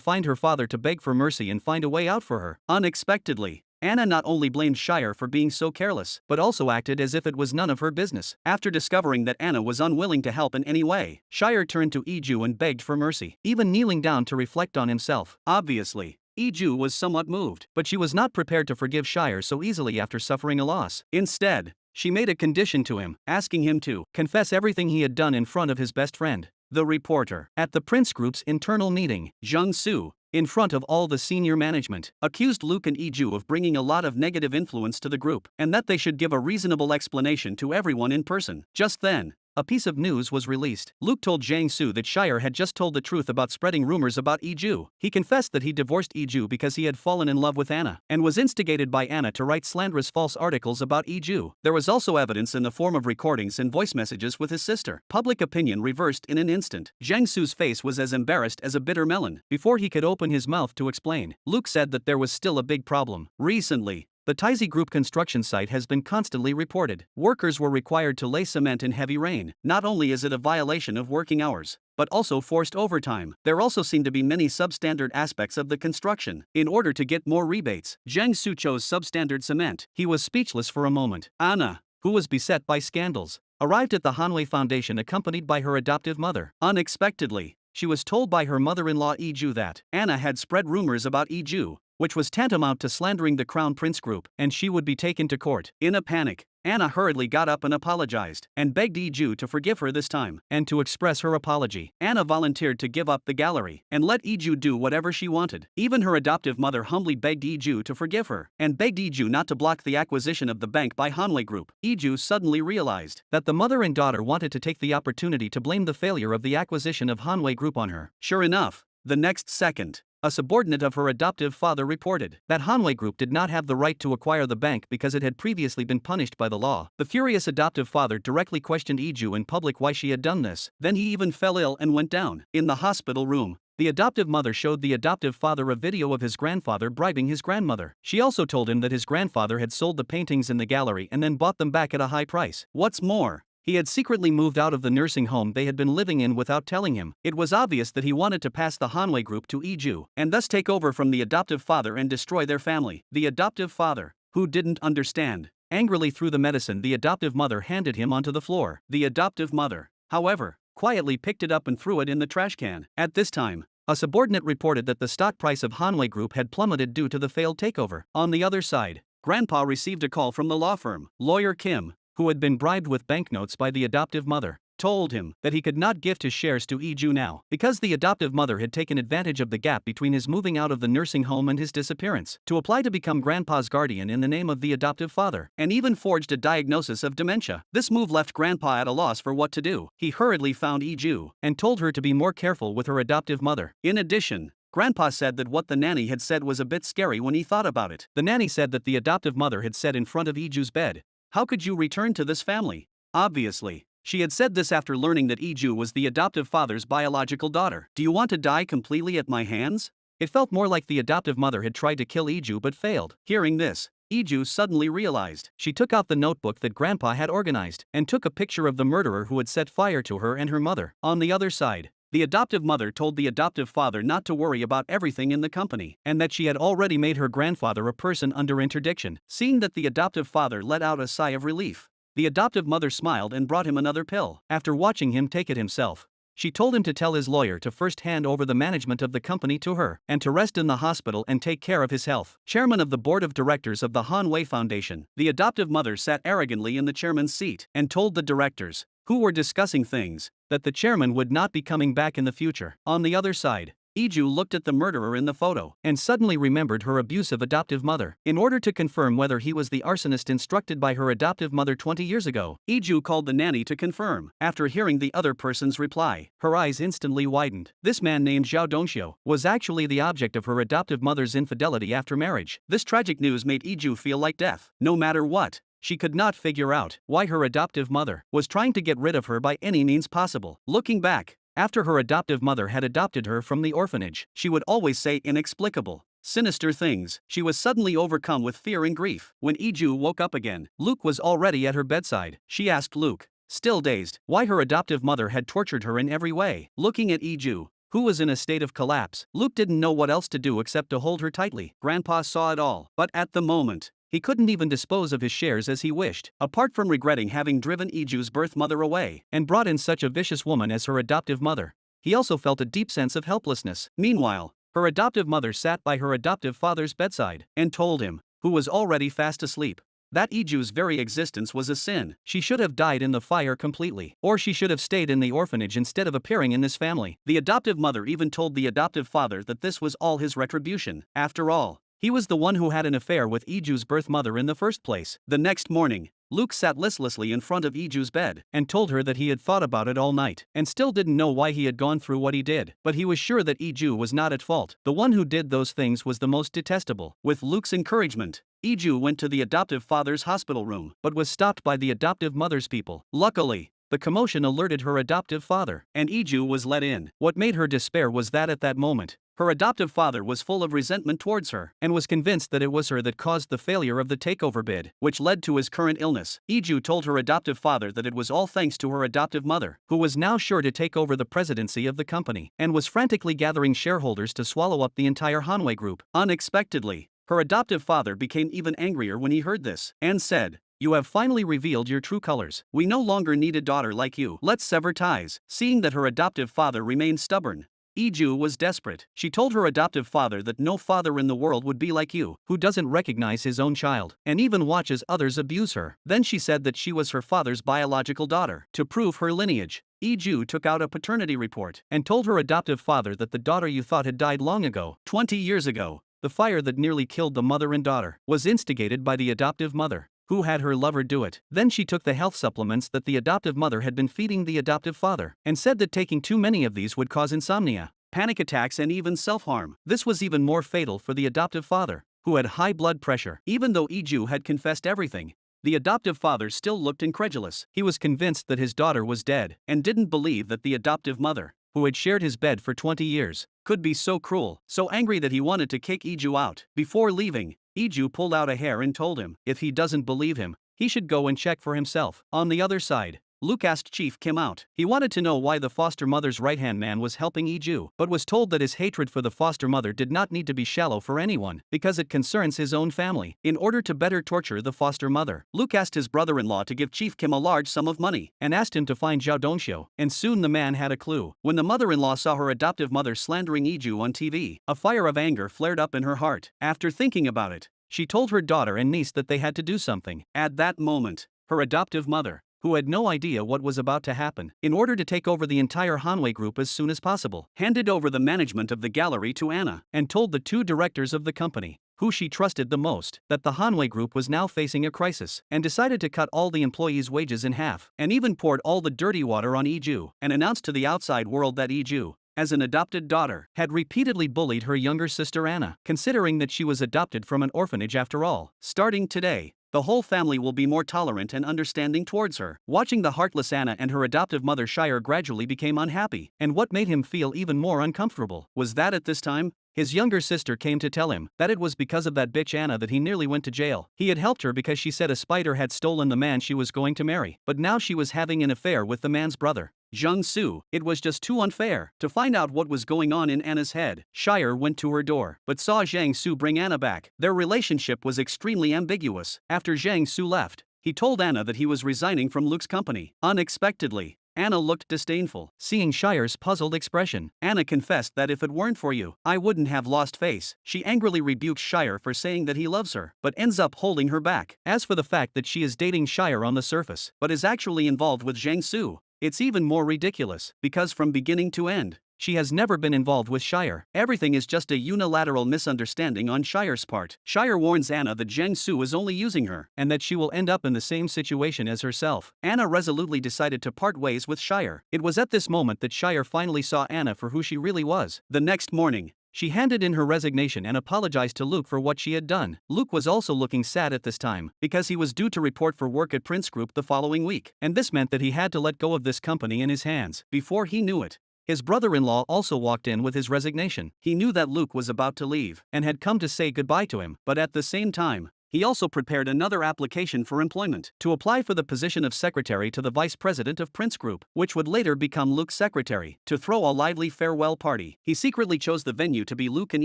find her father to beg for mercy and find a way out for her. Unexpectedly, Anna not only blamed Shire for being so careless, but also acted as if it was none of her business. After discovering that Anna was unwilling to help in any way, Shire turned to Iju and begged for mercy, even kneeling down to reflect on himself. Obviously, Iju was somewhat moved, but she was not prepared to forgive Shire so easily after suffering a loss. Instead, she made a condition to him, asking him to confess everything he had done in front of his best friend, the reporter. At the Prince Group's internal meeting, Jiang Su, in front of all the senior management, accused Luke and Iju of bringing a lot of negative influence to the group, and that they should give a reasonable explanation to everyone in person. Just then, a piece of news was released. Luke told Jiang Su that Shire had just told the truth about spreading rumors about Iju. He confessed that he divorced Iju because he had fallen in love with Anna, and was instigated by Anna to write slanderous false articles about Iju. There was also evidence in the form of recordings and voice messages with his sister. Public opinion reversed in an instant. Jiang Su's face was as embarrassed as a bitter melon. Before he could open his mouth to explain, Luke said that there was still a big problem. Recently, the Taizi Group construction site has been constantly reported. Workers were required to lay cement in heavy rain. Not only is it a violation of working hours, but also forced overtime. There also seem to be many substandard aspects of the construction. In order to get more rebates, Jiang Su chose substandard cement. He was speechless for a moment. Anna, who was beset by scandals, arrived at the Hanwei Foundation accompanied by her adoptive mother. Unexpectedly, she was told by her mother-in-law Iju that Anna had spread rumors about Iju, which was tantamount to slandering the Crown Prince Group, and she would be taken to court. In a panic, Anna hurriedly got up and apologized, and begged Iju to forgive her this time, and to express her apology. Anna volunteered to give up the gallery, and let Iju do whatever she wanted. Even her adoptive mother humbly begged Iju to forgive her, and begged Iju not to block the acquisition of the bank by Hanwei Group. Iju suddenly realized that the mother and daughter wanted to take the opportunity to blame the failure of the acquisition of Hanwei Group on her. Sure enough, the next second, a subordinate of her adoptive father reported that Hanwei Group did not have the right to acquire the bank because it had previously been punished by the law. The furious adoptive father directly questioned Iju in public why she had done this. Then he even fell ill and went down. In the hospital room, the adoptive mother showed the adoptive father a video of his grandfather bribing his grandmother. She also told him that his grandfather had sold the paintings in the gallery and then bought them back at a high price. What's more, he had secretly moved out of the nursing home they had been living in without telling him. It was obvious that he wanted to pass the Hanwei Group to Iju, and thus take over from the adoptive father and destroy their family. The adoptive father, who didn't understand, angrily threw the medicine the adoptive mother handed him onto the floor. The adoptive mother, however, quietly picked it up and threw it in the trash can. At this time, a subordinate reported that the stock price of Hanwei Group had plummeted due to the failed takeover. On the other side, Grandpa received a call from the law firm. Lawyer Kim, who had been bribed with banknotes by the adoptive mother, told him that he could not gift his shares to Iju now, because the adoptive mother had taken advantage of the gap between his moving out of the nursing home and his disappearance, to apply to become Grandpa's guardian in the name of the adoptive father, and even forged a diagnosis of dementia. This move left Grandpa at a loss for what to do. He hurriedly found Iju, and told her to be more careful with her adoptive mother. In addition, Grandpa said that what the nanny had said was a bit scary when he thought about it. The nanny said that the adoptive mother had said in front of Iju's bed, "How could you return to this family?" Obviously, she had said this after learning that Iju was the adoptive father's biological daughter. "Do you want to die completely at my hands?" It felt more like the adoptive mother had tried to kill Iju but failed. Hearing this, Iju suddenly realized. She took out the notebook that Grandpa had organized and took a picture of the murderer who had set fire to her and her mother. On the other side, the adoptive mother told the adoptive father not to worry about everything in the company, and that she had already made her grandfather a person under interdiction. Seeing that the adoptive father let out a sigh of relief, the adoptive mother smiled and brought him another pill. After watching him take it himself, she told him to tell his lawyer to first hand over the management of the company to her, and to rest in the hospital and take care of his health. Chairman of the board of directors of the Hanwei Foundation, the adoptive mother sat arrogantly in the chairman's seat and told the directors, who were discussing things, that the chairman would not be coming back in the future. On the other side, Iju looked at the murderer in the photo and suddenly remembered her abusive adoptive mother. In order to confirm whether he was the arsonist instructed by her adoptive mother 20 years ago, Iju called the nanny to confirm. After hearing the other person's reply, her eyes instantly widened. This man named Zhao Dongxiu was actually the object of her adoptive mother's infidelity after marriage. This tragic news made Iju feel like death. No matter what, she could not figure out why her adoptive mother was trying to get rid of her by any means possible. Looking back, after her adoptive mother had adopted her from the orphanage, she would always say inexplicable, sinister things. She was suddenly overcome with fear and grief. When Iju woke up again, Luke was already at her bedside. She asked Luke, still dazed, why her adoptive mother had tortured her in every way. Looking at Iju, who was in a state of collapse, Luke didn't know what else to do except to hold her tightly. Grandpa saw it all, but at the moment, he couldn't even dispose of his shares as he wished. Apart from regretting having driven Iju's birth mother away and brought in such a vicious woman as her adoptive mother, he also felt a deep sense of helplessness. Meanwhile, her adoptive mother sat by her adoptive father's bedside and told him, who was already fast asleep, that Iju's very existence was a sin. She should have died in the fire completely, or she should have stayed in the orphanage instead of appearing in this family. The adoptive mother even told the adoptive father that this was all his retribution. After all, he was the one who had an affair with Iju's birth mother in the first place. The next morning, Luke sat listlessly in front of Iju's bed and told her that he had thought about it all night and still didn't know why he had gone through what he did. But he was sure that Iju was not at fault. The one who did those things was the most detestable. With Luke's encouragement, Iju went to the adoptive father's hospital room, but was stopped by the adoptive mother's people. Luckily, the commotion alerted her adoptive father, and Iju was let in. What made her despair was that at that moment, her adoptive father was full of resentment towards her and was convinced that it was her that caused the failure of the takeover bid, which led to his current illness. Iju told her adoptive father that it was all thanks to her adoptive mother, who was now sure to take over the presidency of the company and was frantically gathering shareholders to swallow up the entire Hanwei group. Unexpectedly, her adoptive father became even angrier when he heard this and said, "You have finally revealed your true colors. We no longer need a daughter like you. Let's sever ties." Seeing that her adoptive father remained stubborn, Iju was desperate. She told her adoptive father that no father in the world would be like you, who doesn't recognize his own child and even watches others abuse her. Then she said that she was her father's biological daughter. To prove her lineage, Iju took out a paternity report and told her adoptive father that the daughter you thought had died long ago, 20 years ago, the fire that nearly killed the mother and daughter, was instigated by the adoptive mother, who had her lover do it. Then she took the health supplements that the adoptive mother had been feeding the adoptive father and said that taking too many of these would cause insomnia, panic attacks and even self-harm. This was even more fatal for the adoptive father, who had high blood pressure. Even though Iju had confessed everything, the adoptive father still looked incredulous. He was convinced that his daughter was dead and didn't believe that the adoptive mother, who had shared his bed for 20 years, could be so cruel. So angry that he wanted to kick Iju out. Before leaving, Iju pulled out a hair and told him, if he doesn't believe him, he should go and check for himself. On the other side, Luke asked Chief Kim out. He wanted to know why the foster mother's right-hand man was helping Iju, but was told that his hatred for the foster mother did not need to be shallow for anyone, because it concerns his own family. In order to better torture the foster mother, Luke asked his brother-in-law to give Chief Kim a large sum of money, and asked him to find Zhao Dongxiu, and soon the man had a clue. When the mother-in-law saw her adoptive mother slandering Iju on TV, a fire of anger flared up in her heart. After thinking about it, she told her daughter and niece that they had to do something. At that moment, her adoptive mother, who had no idea what was about to happen, in order to take over the entire Hanwei group as soon as possible, handed over the management of the gallery to Anna, and told the two directors of the company, who she trusted the most, that the Hanwei group was now facing a crisis, and decided to cut all the employees' wages in half, and even poured all the dirty water on Iju, and announced to the outside world that Iju, as an adopted daughter, had repeatedly bullied her younger sister Anna, considering that she was adopted from an orphanage after all. Starting today, the whole family will be more tolerant and understanding towards her. Watching the heartless Anna and her adoptive mother Shire gradually became unhappy, and what made him feel even more uncomfortable was that at this time, His younger sister came to tell him that it was because of that bitch Anna that he nearly went to jail. He had helped her because she said a spider had stolen the man she was going to marry, but now she was having an affair with the man's brother, Jung-soo. It was just too unfair. To find out what was going on in Anna's head, Shire went to her door, but saw Jang-soo bring Anna back. Their relationship was extremely ambiguous. After Jang-soo left, he told Anna that he was resigning from Luke's company. Unexpectedly, Anna looked disdainful. Seeing Shire's puzzled expression, Anna confessed that if it weren't for you, I wouldn't have lost face. She angrily rebukes Shire for saying that he loves her, but ends up holding her back. As for the fact that she is dating Shire on the surface, but is actually involved with Jang-soo, it's even more ridiculous, because from beginning to end, she has never been involved with Shire. Everything is just a unilateral misunderstanding on Shire's part. Shire warns Anna that Jang-soo is only using her, and that she will end up in the same situation as herself. Anna resolutely decided to part ways with Shire. It was at this moment that Shire finally saw Anna for who she really was. The next morning, she handed in her resignation and apologized to Luke for what she had done. Luke was also looking sad at this time, because he was due to report for work at Prince Group the following week, and this meant that he had to let go of this company in his hands. Before he knew it, his brother-in-law also walked in with his resignation. He knew that Luke was about to leave, and had come to say goodbye to him, but at the same time, he also prepared another application for employment, to apply for the position of secretary to the vice president of Prince Group, which would later become Luke's secretary. To throw a lively farewell party, he secretly chose the venue to be Luke and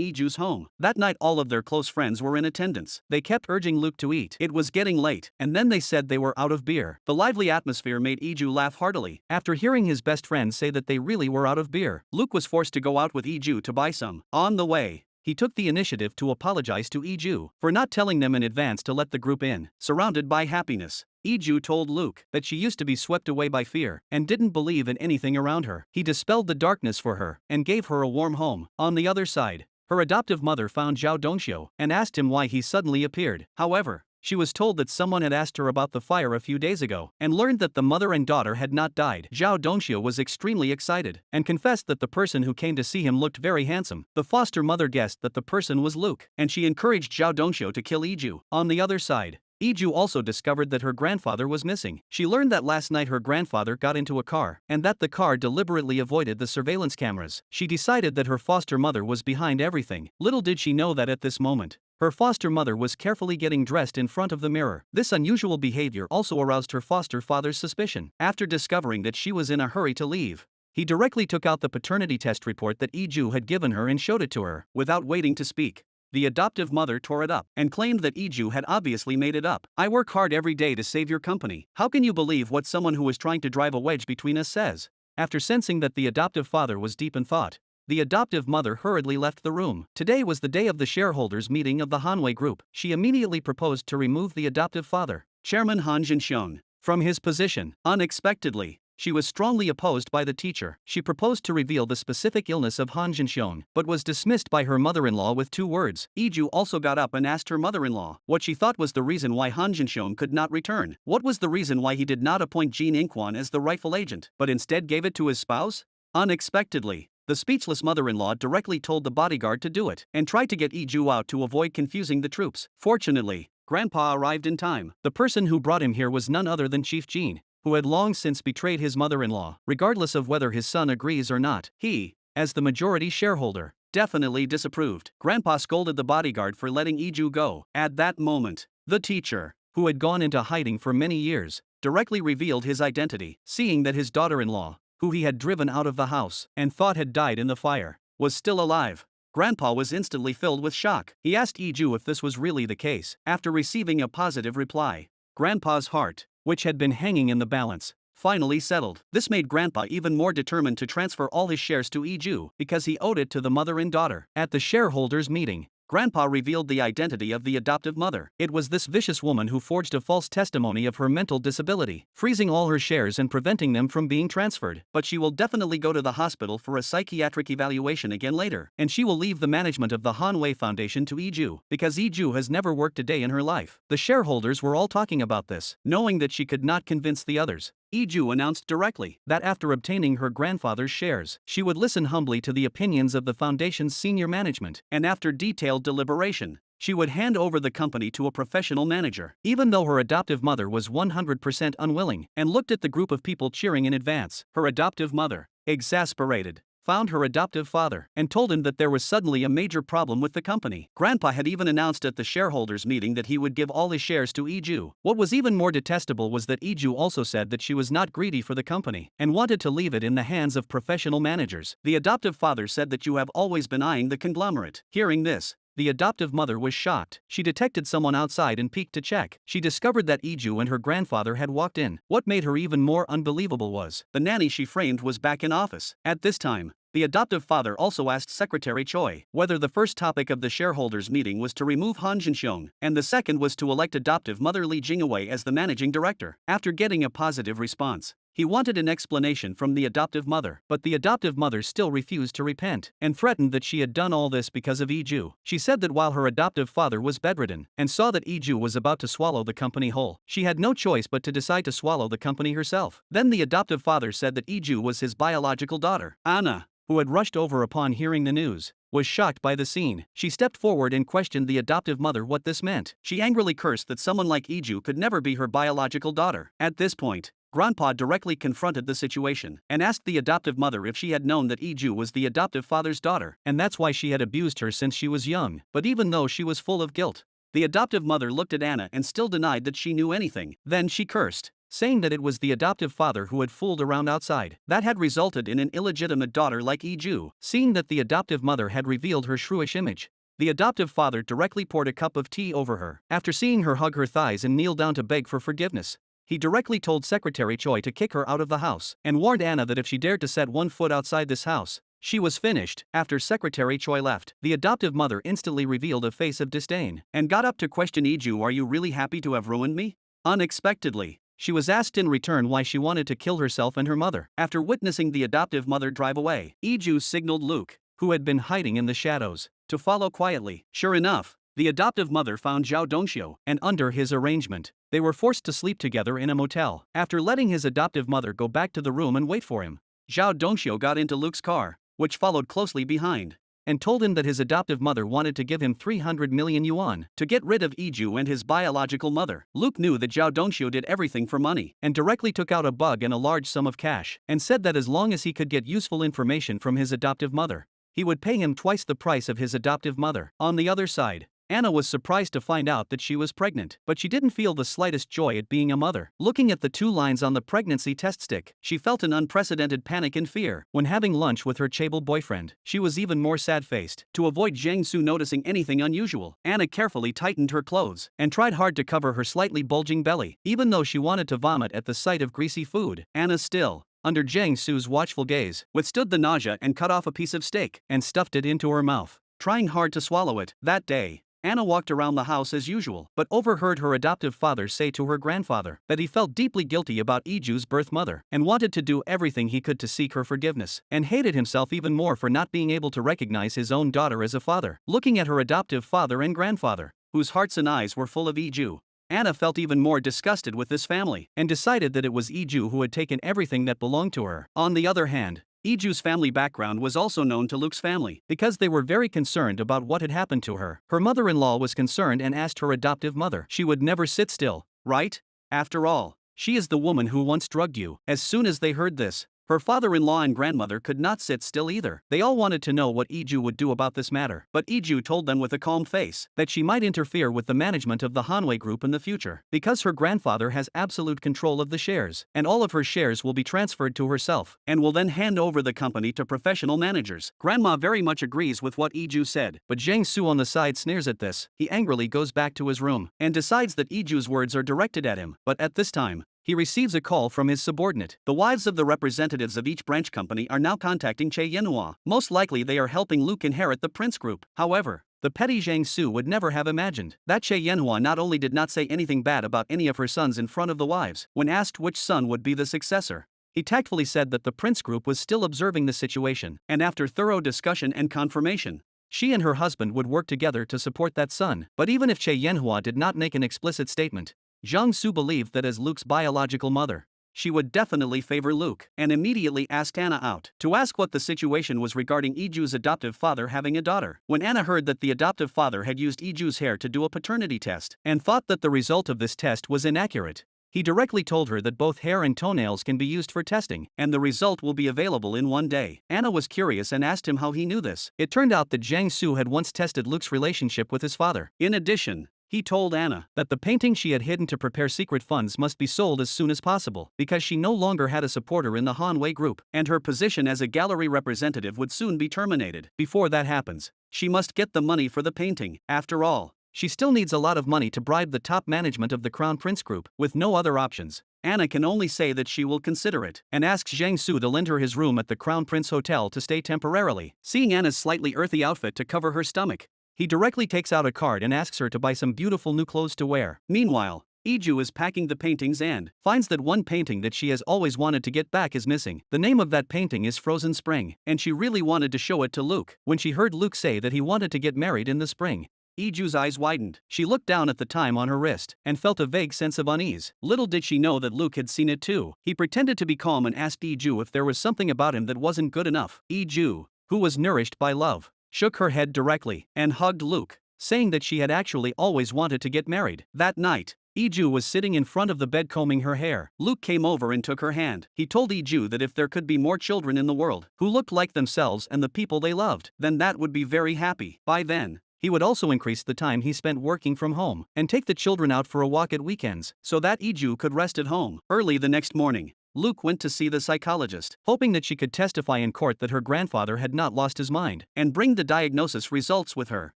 Iju's home. That night all of their close friends were in attendance. They kept urging Luke to eat. It was getting late, and then they said they were out of beer. The lively atmosphere made Iju laugh heartily. After hearing his best friend say that they really were out of beer, Luke was forced to go out with Iju to buy some. On the way, he took the initiative to apologize to Iju for not telling them in advance to let the group in. Surrounded by happiness, Iju told Luke that she used to be swept away by fear and didn't believe in anything around her. He dispelled the darkness for her and gave her a warm home. On the other side, her adoptive mother found Zhao Dongxiu and asked him why he suddenly appeared. However, she was told that someone had asked her about the fire a few days ago and learned that the mother and daughter had not died. Zhao Dongxiu was extremely excited and confessed that the person who came to see him looked very handsome. The foster mother guessed that the person was Luke, and she encouraged Zhao Dongxiu to kill Iju. On the other side, Iju also discovered that her grandfather was missing. She learned that last night her grandfather got into a car, and that the car deliberately avoided the surveillance cameras. She decided that her foster mother was behind everything. Little did she know that at this moment, her foster mother was carefully getting dressed in front of the mirror. This unusual behavior also aroused her foster father's suspicion. After discovering that she was in a hurry to leave, he directly took out the paternity test report that Iju had given her and showed it to her. Without waiting to speak, the adoptive mother tore it up and claimed that Iju had obviously made it up. I work hard every day to save your company. How can you believe what someone who was trying to drive a wedge between us says? After sensing that the adoptive father was deep in thought, the adoptive mother hurriedly left the room. Today was the day of the shareholders' meeting of the Hanwei Group. She immediately proposed to remove the adoptive father, Chairman Han Jinxiong, from his position. Unexpectedly, she was strongly opposed by the teacher. She proposed to reveal the specific illness of Han Jinxiong, but was dismissed by her mother-in-law with 2 words. Iju also got up and asked her mother-in-law what she thought was the reason why Han Jinxiong could not return. What was the reason why he did not appoint Jin Inquan as the rightful agent, but instead gave it to his spouse? Unexpectedly, the speechless mother-in-law directly told the bodyguard to do it, and tried to get Iju out to avoid confusing the troops. Fortunately, Grandpa arrived in time. The person who brought him here was none other than Chief Jin, who had long since betrayed his mother-in-law. Regardless of whether his son agrees or not, he, as the majority shareholder, definitely disapproved. Grandpa scolded the bodyguard for letting Iju go. At that moment, the teacher, who had gone into hiding for many years, directly revealed his identity. Seeing that his daughter-in-law, who he had driven out of the house and thought had died in the fire, was still alive, Grandpa was instantly filled with shock. He asked Iju if this was really the case. After receiving a positive reply, Grandpa's heart, which had been hanging in the balance, finally settled. This made Grandpa even more determined to transfer all his shares to Iju because he owed it to the mother and daughter. At the shareholders' meeting, Grandpa revealed the identity of the adoptive mother. It was this vicious woman who forged a false testimony of her mental disability, freezing all her shares and preventing them from being transferred. But she will definitely go to the hospital for a psychiatric evaluation again later, and she will leave the management of the Hanwei Foundation to Iju, because Iju has never worked a day in her life. The shareholders were all talking about this, knowing that she could not convince the others. Iju announced directly that after obtaining her grandfather's shares, she would listen humbly to the opinions of the foundation's senior management, and after detailed deliberation, she would hand over the company to a professional manager. Even though her adoptive mother was 100% unwilling and looked at the group of people cheering in advance, her adoptive mother, exasperated, found her adoptive father, and told him that there was suddenly a major problem with the company. Grandpa had even announced at the shareholders meeting that he would give all his shares to Iju. What was even more detestable was that Iju also said that she was not greedy for the company and wanted to leave it in the hands of professional managers. The adoptive father said that you have always been eyeing the conglomerate. Hearing this, the adoptive mother was shocked. She detected someone outside and peeked to check. She discovered that Iju and her grandfather had walked in. What made her even more unbelievable was the nanny she framed was back in office. At this time, the adoptive father also asked Secretary Choi whether the first topic of the shareholders meeting was to remove Han Jinxiong, and the second was to elect adoptive mother Li Jingawei as the managing director. After getting a positive response, he wanted an explanation from the adoptive mother, but the adoptive mother still refused to repent and threatened that she had done all this because of Iju. She said that while her adoptive father was bedridden and saw that Iju was about to swallow the company whole, she had no choice but to decide to swallow the company herself. Then the adoptive father said that Iju was his biological daughter. Anna, who had rushed over upon hearing the news, was shocked by the scene. She stepped forward and questioned the adoptive mother what this meant. She angrily cursed that someone like Iju could never be her biological daughter. At this point, Grandpa directly confronted the situation and asked the adoptive mother if she had known that Iju was the adoptive father's daughter, and that's why she had abused her since she was young. But even though she was full of guilt, the adoptive mother looked at Anna and still denied that she knew anything. Then she cursed, saying that it was the adoptive father who had fooled around outside. That had resulted in an illegitimate daughter like Iju. Seeing that the adoptive mother had revealed her shrewish image, the adoptive father directly poured a cup of tea over her. After seeing her hug her thighs and kneel down to beg for forgiveness, he directly told Secretary Choi to kick her out of the house and warned Anna that if she dared to set one foot outside this house, she was finished. After Secretary Choi left, the adoptive mother instantly revealed a face of disdain and got up to question Iju. Are you really happy to have ruined me? Unexpectedly, she was asked in return why she wanted to kill herself and her mother. After witnessing the adoptive mother drive away, Iju signaled Luke, who had been hiding in the shadows, to follow quietly. Sure enough, the adoptive mother found Zhao Dongxiu, and under his arrangement, they were forced to sleep together in a motel. After letting his adoptive mother go back to the room and wait for him, Zhao Dongxiu got into Luke's car, which followed closely behind, and told him that his adoptive mother wanted to give him 300 million yuan to get rid of Iju and his biological mother. Luke knew that Zhao Dongxiu did everything for money and directly took out a bug and a large sum of cash and said that as long as he could get useful information from his adoptive mother, he would pay him twice the price of his adoptive mother. On the other side, Anna was surprised to find out that she was pregnant, but she didn't feel the slightest joy at being a mother. Looking at the 2 lines on the pregnancy test stick, she felt an unprecedented panic and fear. When having lunch with her chaebol boyfriend, she was even more sad-faced. To avoid Zhang Su noticing anything unusual, Anna carefully tightened her clothes and tried hard to cover her slightly bulging belly. Even though she wanted to vomit at the sight of greasy food, Anna still, under Zhang Su's watchful gaze, withstood the nausea and cut off a piece of steak and stuffed it into her mouth, trying hard to swallow it. That day, Anna walked around the house as usual, but overheard her adoptive father say to her grandfather that he felt deeply guilty about Iju's birth mother and wanted to do everything he could to seek her forgiveness, and hated himself even more for not being able to recognize his own daughter as a father. Looking at her adoptive father and grandfather, whose hearts and eyes were full of Iju, Anna felt even more disgusted with this family and decided that it was Iju who had taken everything that belonged to her. On the other hand, Iju's family background was also known to Luke's family because they were very concerned about what had happened to her. Her mother-in-law was concerned and asked her adoptive mother. She would never sit still, right? After all, she is the woman who once drugged you. As soon as they heard this, her father-in-law and grandmother could not sit still either. They all wanted to know what Iju would do about this matter, but Iju told them with a calm face that she might interfere with the management of the Hanwei Group in the future, because her grandfather has absolute control of the shares, and all of her shares will be transferred to herself, and will then hand over the company to professional managers. Grandma very much agrees with what Iju said, but Zhang Su on the side sneers at this. He angrily goes back to his room, and decides that Iju's words are directed at him, but at this time, he receives a call from his subordinate. The wives of the representatives of each branch company are now contacting Che Yenhua. Most likely they are helping Luke inherit the Prince Group. However, the petty Zhang Su would never have imagined that Che Yenhua not only did not say anything bad about any of her sons in front of the wives. When asked which son would be the successor, he tactfully said that the Prince Group was still observing the situation, and after thorough discussion and confirmation, she and her husband would work together to support that son. But even if Che Yenhua did not make an explicit statement, Zhang Su believed that as Luke's biological mother, she would definitely favor Luke, and immediately asked Anna out to ask what the situation was regarding Iju's adoptive father having a daughter. When Anna heard that the adoptive father had used Iju's hair to do a paternity test and thought that the result of this test was inaccurate, He directly told her that both hair and toenails can be used for testing, and the result will be available in one day. Anna was curious and asked him how he knew this. It turned out that Jiang Su had once tested Luke's relationship with his father. In addition, he told Anna that the painting she had hidden to prepare secret funds must be sold as soon as possible because she no longer had a supporter in the Hanwei group, and her position as a gallery representative would soon be terminated. Before that happens, she must get the money for the painting. After all, she still needs a lot of money to bribe the top management of the Crown Prince Group. With no other options, Anna can only say that she will consider it, and asks Jiang Su to lend her his room at the Crown Prince Hotel to stay temporarily. Seeing Anna's slightly earthy outfit to cover her stomach, he directly takes out a card and asks her to buy some beautiful new clothes to wear. Meanwhile, Iju is packing the paintings and finds that one painting that she has always wanted to get back is missing. The name of that painting is Frozen Spring, and she really wanted to show it to Luke. When she heard Luke say that he wanted to get married in the spring, Iju's eyes widened. She looked down at the time on her wrist and felt a vague sense of unease. Little did she know that Luke had seen it too. He pretended to be calm and asked Iju if there was something about him that wasn't good enough. Iju, who was nourished by love, shook her head directly and hugged Luke, saying that she had actually always wanted to get married. That night, Iju was sitting in front of the bed combing her hair. Luke came over and took her hand. He told Iju that if there could be more children in the world who looked like themselves and the people they loved, then that would be very happy. By then, he would also increase the time he spent working from home and take the children out for a walk at weekends so that Iju could rest at home. Early the next morning, Luke went to see the psychologist, hoping that she could testify in court that her grandfather had not lost his mind and bring the diagnosis results with her.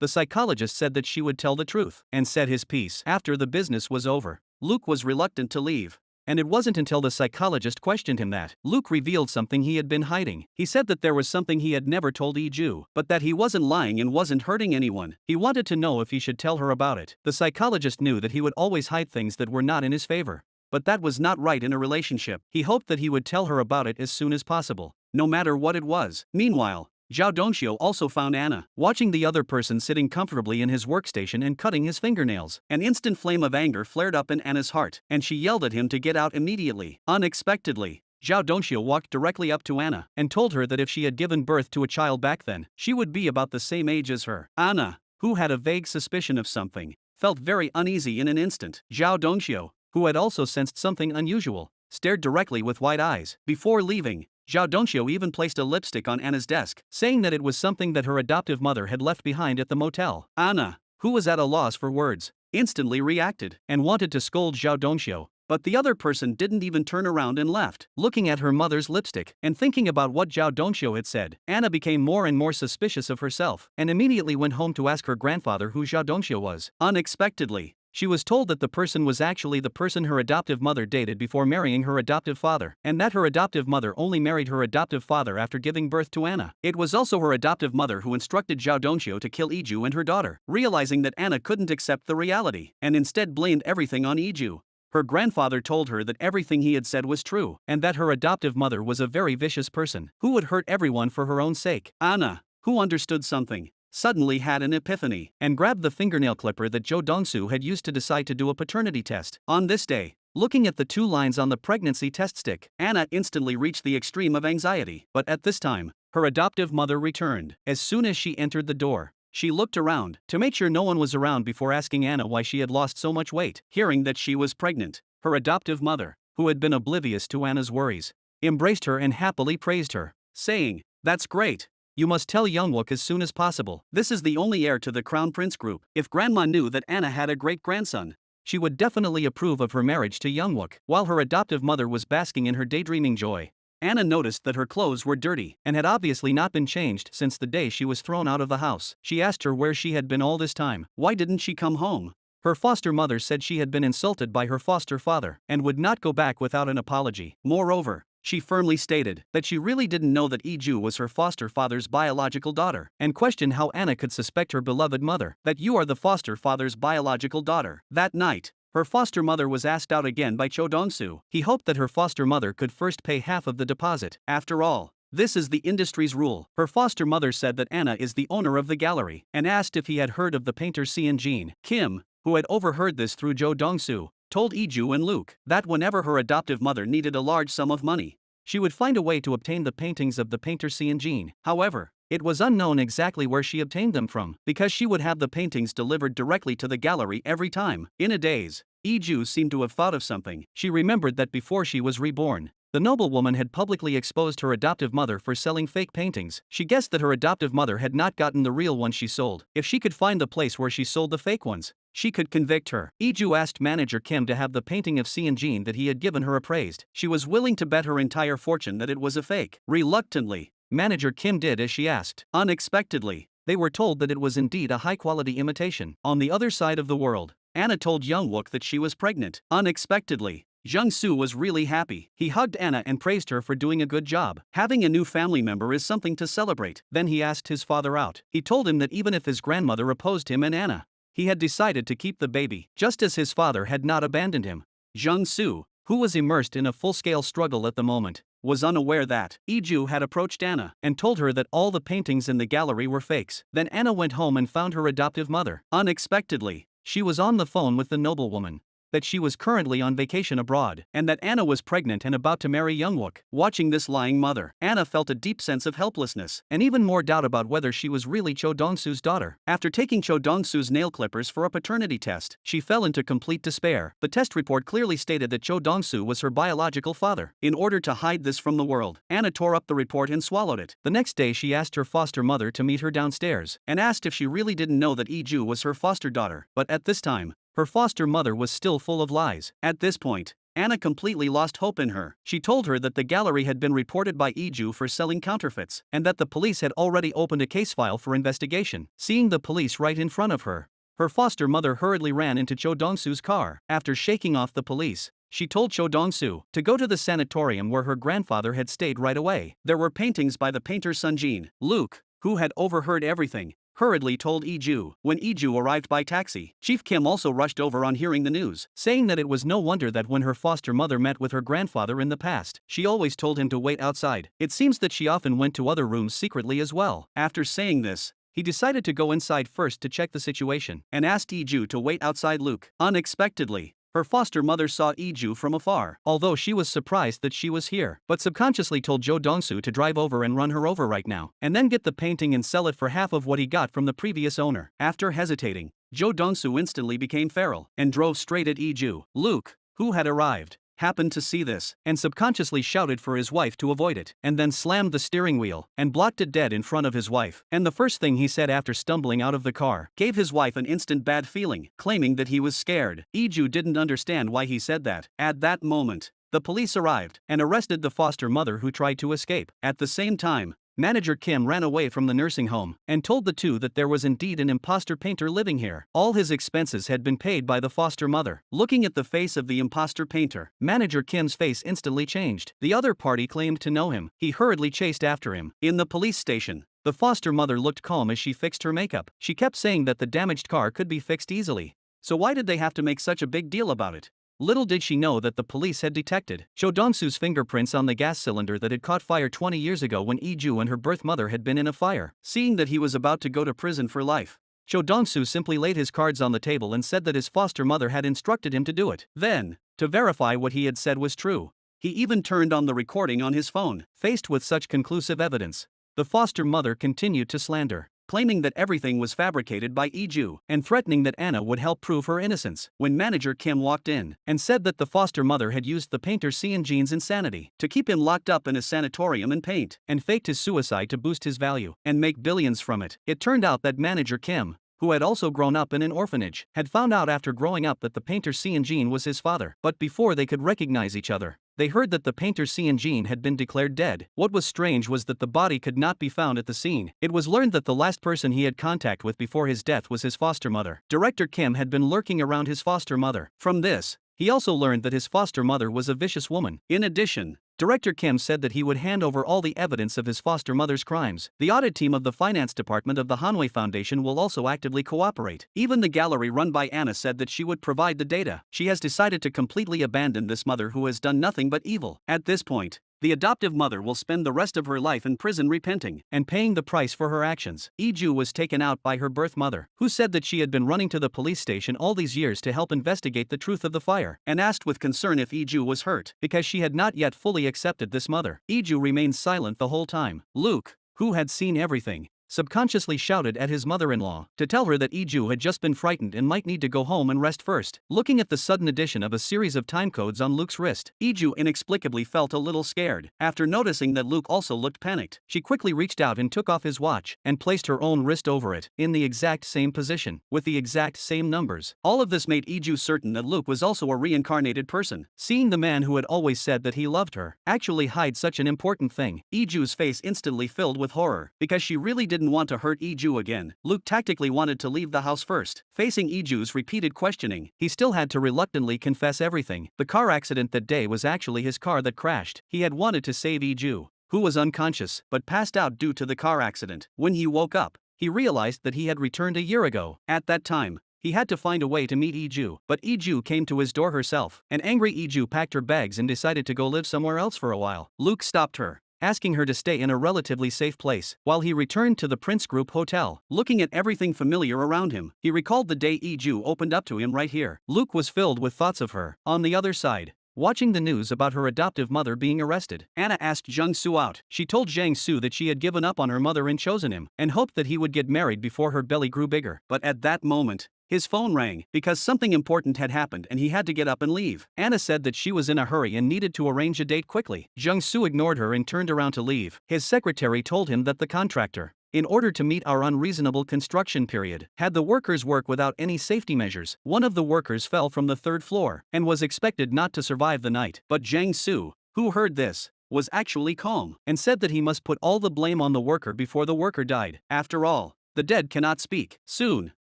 The psychologist said that she would tell the truth and said his piece. After the business was over, Luke was reluctant to leave, and it wasn't until the psychologist questioned him that Luke revealed something he had been hiding. He said that there was something he had never told Iju, but that he wasn't lying and wasn't hurting anyone. He wanted to know if he should tell her about it. The psychologist knew that he would always hide things that were not in his favor, but that was not right in a relationship. He hoped that he would tell her about it as soon as possible, no matter what it was. Meanwhile, Zhao Dongxiu also found Anna watching the other person sitting comfortably in his workstation and cutting his fingernails. An instant flame of anger flared up in Anna's heart, and she yelled at him to get out immediately. Unexpectedly, Zhao Dongxiu walked directly up to Anna and told her that if she had given birth to a child back then, she would be about the same age as her. Anna, who had a vague suspicion of something, felt very uneasy in an instant. Zhao Dongxiu, who had also sensed something unusual, stared directly with wide eyes. Before leaving, Zhao Dongxiu even placed a lipstick on Anna's desk, saying that it was something that her adoptive mother had left behind at the motel. Anna, who was at a loss for words, instantly reacted and wanted to scold Zhao Dongxiu, but the other person didn't even turn around and left. Looking at her mother's lipstick and thinking about what Zhao Dongxiu had said, Anna became more and more suspicious of herself and immediately went home to ask her grandfather who Zhao Dongxiu was. Unexpectedly, she was told that the person was actually the person her adoptive mother dated before marrying her adoptive father, and that her adoptive mother only married her adoptive father after giving birth to Anna. It was also her adoptive mother who instructed Zhao Dongxiu to kill Iju and her daughter. Realizing that Anna couldn't accept the reality, and instead blamed everything on Iju, her grandfather told her that everything he had said was true, and that her adoptive mother was a very vicious person who would hurt everyone for her own sake. Anna, who understood something, suddenly had an epiphany and grabbed the fingernail clipper that Zhou Dongsu had used to decide to do a paternity test. On this day, looking at the 2 lines on the pregnancy test stick, Anna instantly reached the extreme of anxiety. But at this time, her adoptive mother returned. As soon as she entered the door, she looked around to make sure no one was around before asking Anna why she had lost so much weight. Hearing that she was pregnant, her adoptive mother, who had been oblivious to Anna's worries, embraced her and happily praised her, saying, "That's great. You must tell Youngwook as soon as possible. This is the only heir to the Crown Prince Group. If Grandma knew that Anna had a great-grandson, she would definitely approve of her marriage to Youngwook." While her adoptive mother was basking in her daydreaming joy, Anna noticed that her clothes were dirty and had obviously not been changed since the day she was thrown out of the house. She asked her where she had been all this time. Why didn't she come home? Her foster mother said she had been insulted by her foster father and would not go back without an apology. Moreover, she firmly stated that she really didn't know that Iju was her foster father's biological daughter, and questioned how Anna could suspect her beloved mother that you are the foster father's biological daughter. That night, her foster mother was asked out again by Cho Dongsu. He hoped that her foster mother could first pay half of the deposit. After all, this is the industry's rule. Her foster mother said that Anna is the owner of the gallery, and asked if he had heard of the painter Sian Jean. Kim, who had overheard this through Jo Dongsu, told Iju and Luke that whenever her adoptive mother needed a large sum of money, she would find a way to obtain the paintings of the painter Sian Jean. However, it was unknown exactly where she obtained them from, because she would have the paintings delivered directly to the gallery every time. In a daze, Iju seemed to have thought of something. She remembered that before she was reborn, the noblewoman had publicly exposed her adoptive mother for selling fake paintings. She guessed that her adoptive mother had not gotten the real ones she sold. If she could find the place where she sold the fake ones, she could convict her. Iju asked manager Kim to have the painting of Sean Jean that he had given her appraised. She was willing to bet her entire fortune that it was a fake. Reluctantly, manager Kim did as she asked. Unexpectedly, they were told that it was indeed a high-quality imitation. On the other side of the world, Anna told Youngwook that she was pregnant. Unexpectedly, Jung-soo was really happy. He hugged Anna and praised her for doing a good job. Having a new family member is something to celebrate. Then he asked his father out. He told him that even if his grandmother opposed him and Anna, he had decided to keep the baby, just as his father had not abandoned him. Jung-soo, who was immersed in a full-scale struggle at the moment, was unaware that Iju had approached Anna and told her that all the paintings in the gallery were fakes. Then Anna went home and found her adoptive mother. Unexpectedly, she was on the phone with the noblewoman, that she was currently on vacation abroad, and that Anna was pregnant and about to marry Youngwook. Watching this lying mother, Anna felt a deep sense of helplessness, and even more doubt about whether she was really Cho Dong-soo's daughter. After taking Cho Dong-soo's nail clippers for a paternity test, she fell into complete despair. The test report clearly stated that Cho Dong-soo was her biological father. In order to hide this from the world, Anna tore up the report and swallowed it. The next day she asked her foster mother to meet her downstairs, and asked if she really didn't know that Iju was her foster daughter. But at this time, her foster mother was still full of lies. At this point, Anna completely lost hope in her. She told her that the gallery had been reported by Iju for selling counterfeits, and that the police had already opened a case file for investigation. Seeing the police right in front of her, her foster mother hurriedly ran into Cho Dong-soo's car. After shaking off the police, she told Cho Dong-soo to go to the sanatorium where her grandfather had stayed right away. There were paintings by the painter Sun Jin. Luke, who had overheard everything, hurriedly told Iju. When Iju arrived by taxi, Chief Kim also rushed over on hearing the news, saying that it was no wonder that when her foster mother met with her grandfather in the past, she always told him to wait outside. It seems that she often went to other rooms secretly as well. After saying this, he decided to go inside first to check the situation, and asked Iju to wait outside Luke. Unexpectedly, her foster mother saw Iju from afar, although she was surprised that she was here, but subconsciously told Jo Dong-soo to drive over and run her over right now, and then get the painting and sell it for half of what he got from the previous owner. After hesitating, Jo Dong-soo instantly became feral and drove straight at Iju. Luke, who had arrived, happened to see this, and subconsciously shouted for his wife to avoid it, and then slammed the steering wheel and blocked it dead in front of his wife. And the first thing he said after stumbling out of the car gave his wife an instant bad feeling, claiming that he was scared. Iju didn't understand why he said that. At that moment, the police arrived and arrested the foster mother who tried to escape. At the same time, Manager Kim ran away from the nursing home and told the two that there was indeed an imposter painter living here. All his expenses had been paid by the foster mother. Looking at the face of the imposter painter, Manager Kim's face instantly changed. The other party claimed to know him. He hurriedly chased after him. In the police station, the foster mother looked calm as she fixed her makeup. She kept saying that the damaged car could be fixed easily. So why did they have to make such a big deal about it? Little did she know that the police had detected Cho Dong-soo's fingerprints on the gas cylinder that had caught fire 20 years ago when Iju and her birth mother had been in a fire. Seeing that he was about to go to prison for life, Cho Dong-soo simply laid his cards on the table and said that his foster mother had instructed him to do it. Then, to verify what he had said was true, he even turned on the recording on his phone. Faced with such conclusive evidence, the foster mother continued to slander, claiming that everything was fabricated by Iju, and threatening that Anna would help prove her innocence. When Manager Kim walked in and said that the foster mother had used the painter Seon Jin's insanity to keep him locked up in a sanatorium and paint, and faked his suicide to boost his value and make billions from it, it turned out that Manager Kim, who had also grown up in an orphanage, had found out after growing up that the painter Seon Jin was his father. But before they could recognize each other, they heard that the painter Seon Jin had been declared dead. What was strange was that the body could not be found at the scene. It was learned that the last person he had contact with before his death was his foster mother. Director Kim had been lurking around his foster mother. From this, he also learned that his foster mother was a vicious woman. In addition, Director Kim said that he would hand over all the evidence of his foster mother's crimes. The audit team of the finance department of the Hanwei Foundation will also actively cooperate. Even the gallery run by Anna said that she would provide the data. She has decided to completely abandon this mother who has done nothing but evil. At this point, the adoptive mother will spend the rest of her life in prison repenting and paying the price for her actions. Iju was taken out by her birth mother, who said that she had been running to the police station all these years to help investigate the truth of the fire, and asked with concern if Iju was hurt, because she had not yet fully accepted this mother. Iju remained silent the whole time. Luke, who had seen everything, subconsciously shouted at his mother-in-law to tell her that Iju had just been frightened and might need to go home and rest first. Looking at the sudden addition of a series of timecodes on Luke's wrist, Iju inexplicably felt a little scared. After noticing that Luke also looked panicked, she quickly reached out and took off his watch and placed her own wrist over it, in the exact same position, with the exact same numbers. All of this made Iju certain that Luke was also a reincarnated person. Seeing the man who had always said that he loved her actually hide such an important thing, Iju's face instantly filled with horror. Because she really didn't want to hurt Iju again, Luke tactically wanted to leave the house first. Facing Iju's repeated questioning, he still had to reluctantly confess everything. The car accident that day was actually his car that crashed. He had wanted to save Iju, who was unconscious but passed out due to the car accident. When he woke up, he realized that he had returned a year ago. At that time, he had to find a way to meet Iju, but Iju came to his door herself. An angry Iju packed her bags and decided to go live somewhere else for a while. Luke stopped her, asking her to stay in a relatively safe place, while he returned to the Prince Group Hotel. Looking at everything familiar around him, he recalled the day Iju opened up to him right here. Luke was filled with thoughts of her. On the other side, watching the news about her adoptive mother being arrested, Anna asked Jung Soo out. She told Jang Soo that she had given up on her mother and chosen him, and hoped that he would get married before her belly grew bigger. But at that moment, his phone rang, because something important had happened and he had to get up and leave. Anna said that she was in a hurry and needed to arrange a date quickly. Jung Soo ignored her and turned around to leave. His secretary told him that the contractor, in order to meet our unreasonable construction period, had the workers work without any safety measures. One of the workers fell from the 3rd floor and was expected not to survive the night. But Jang Soo, who heard this, was actually calm and said that he must put all the blame on the worker before the worker died. After all, the dead cannot speak. Soon,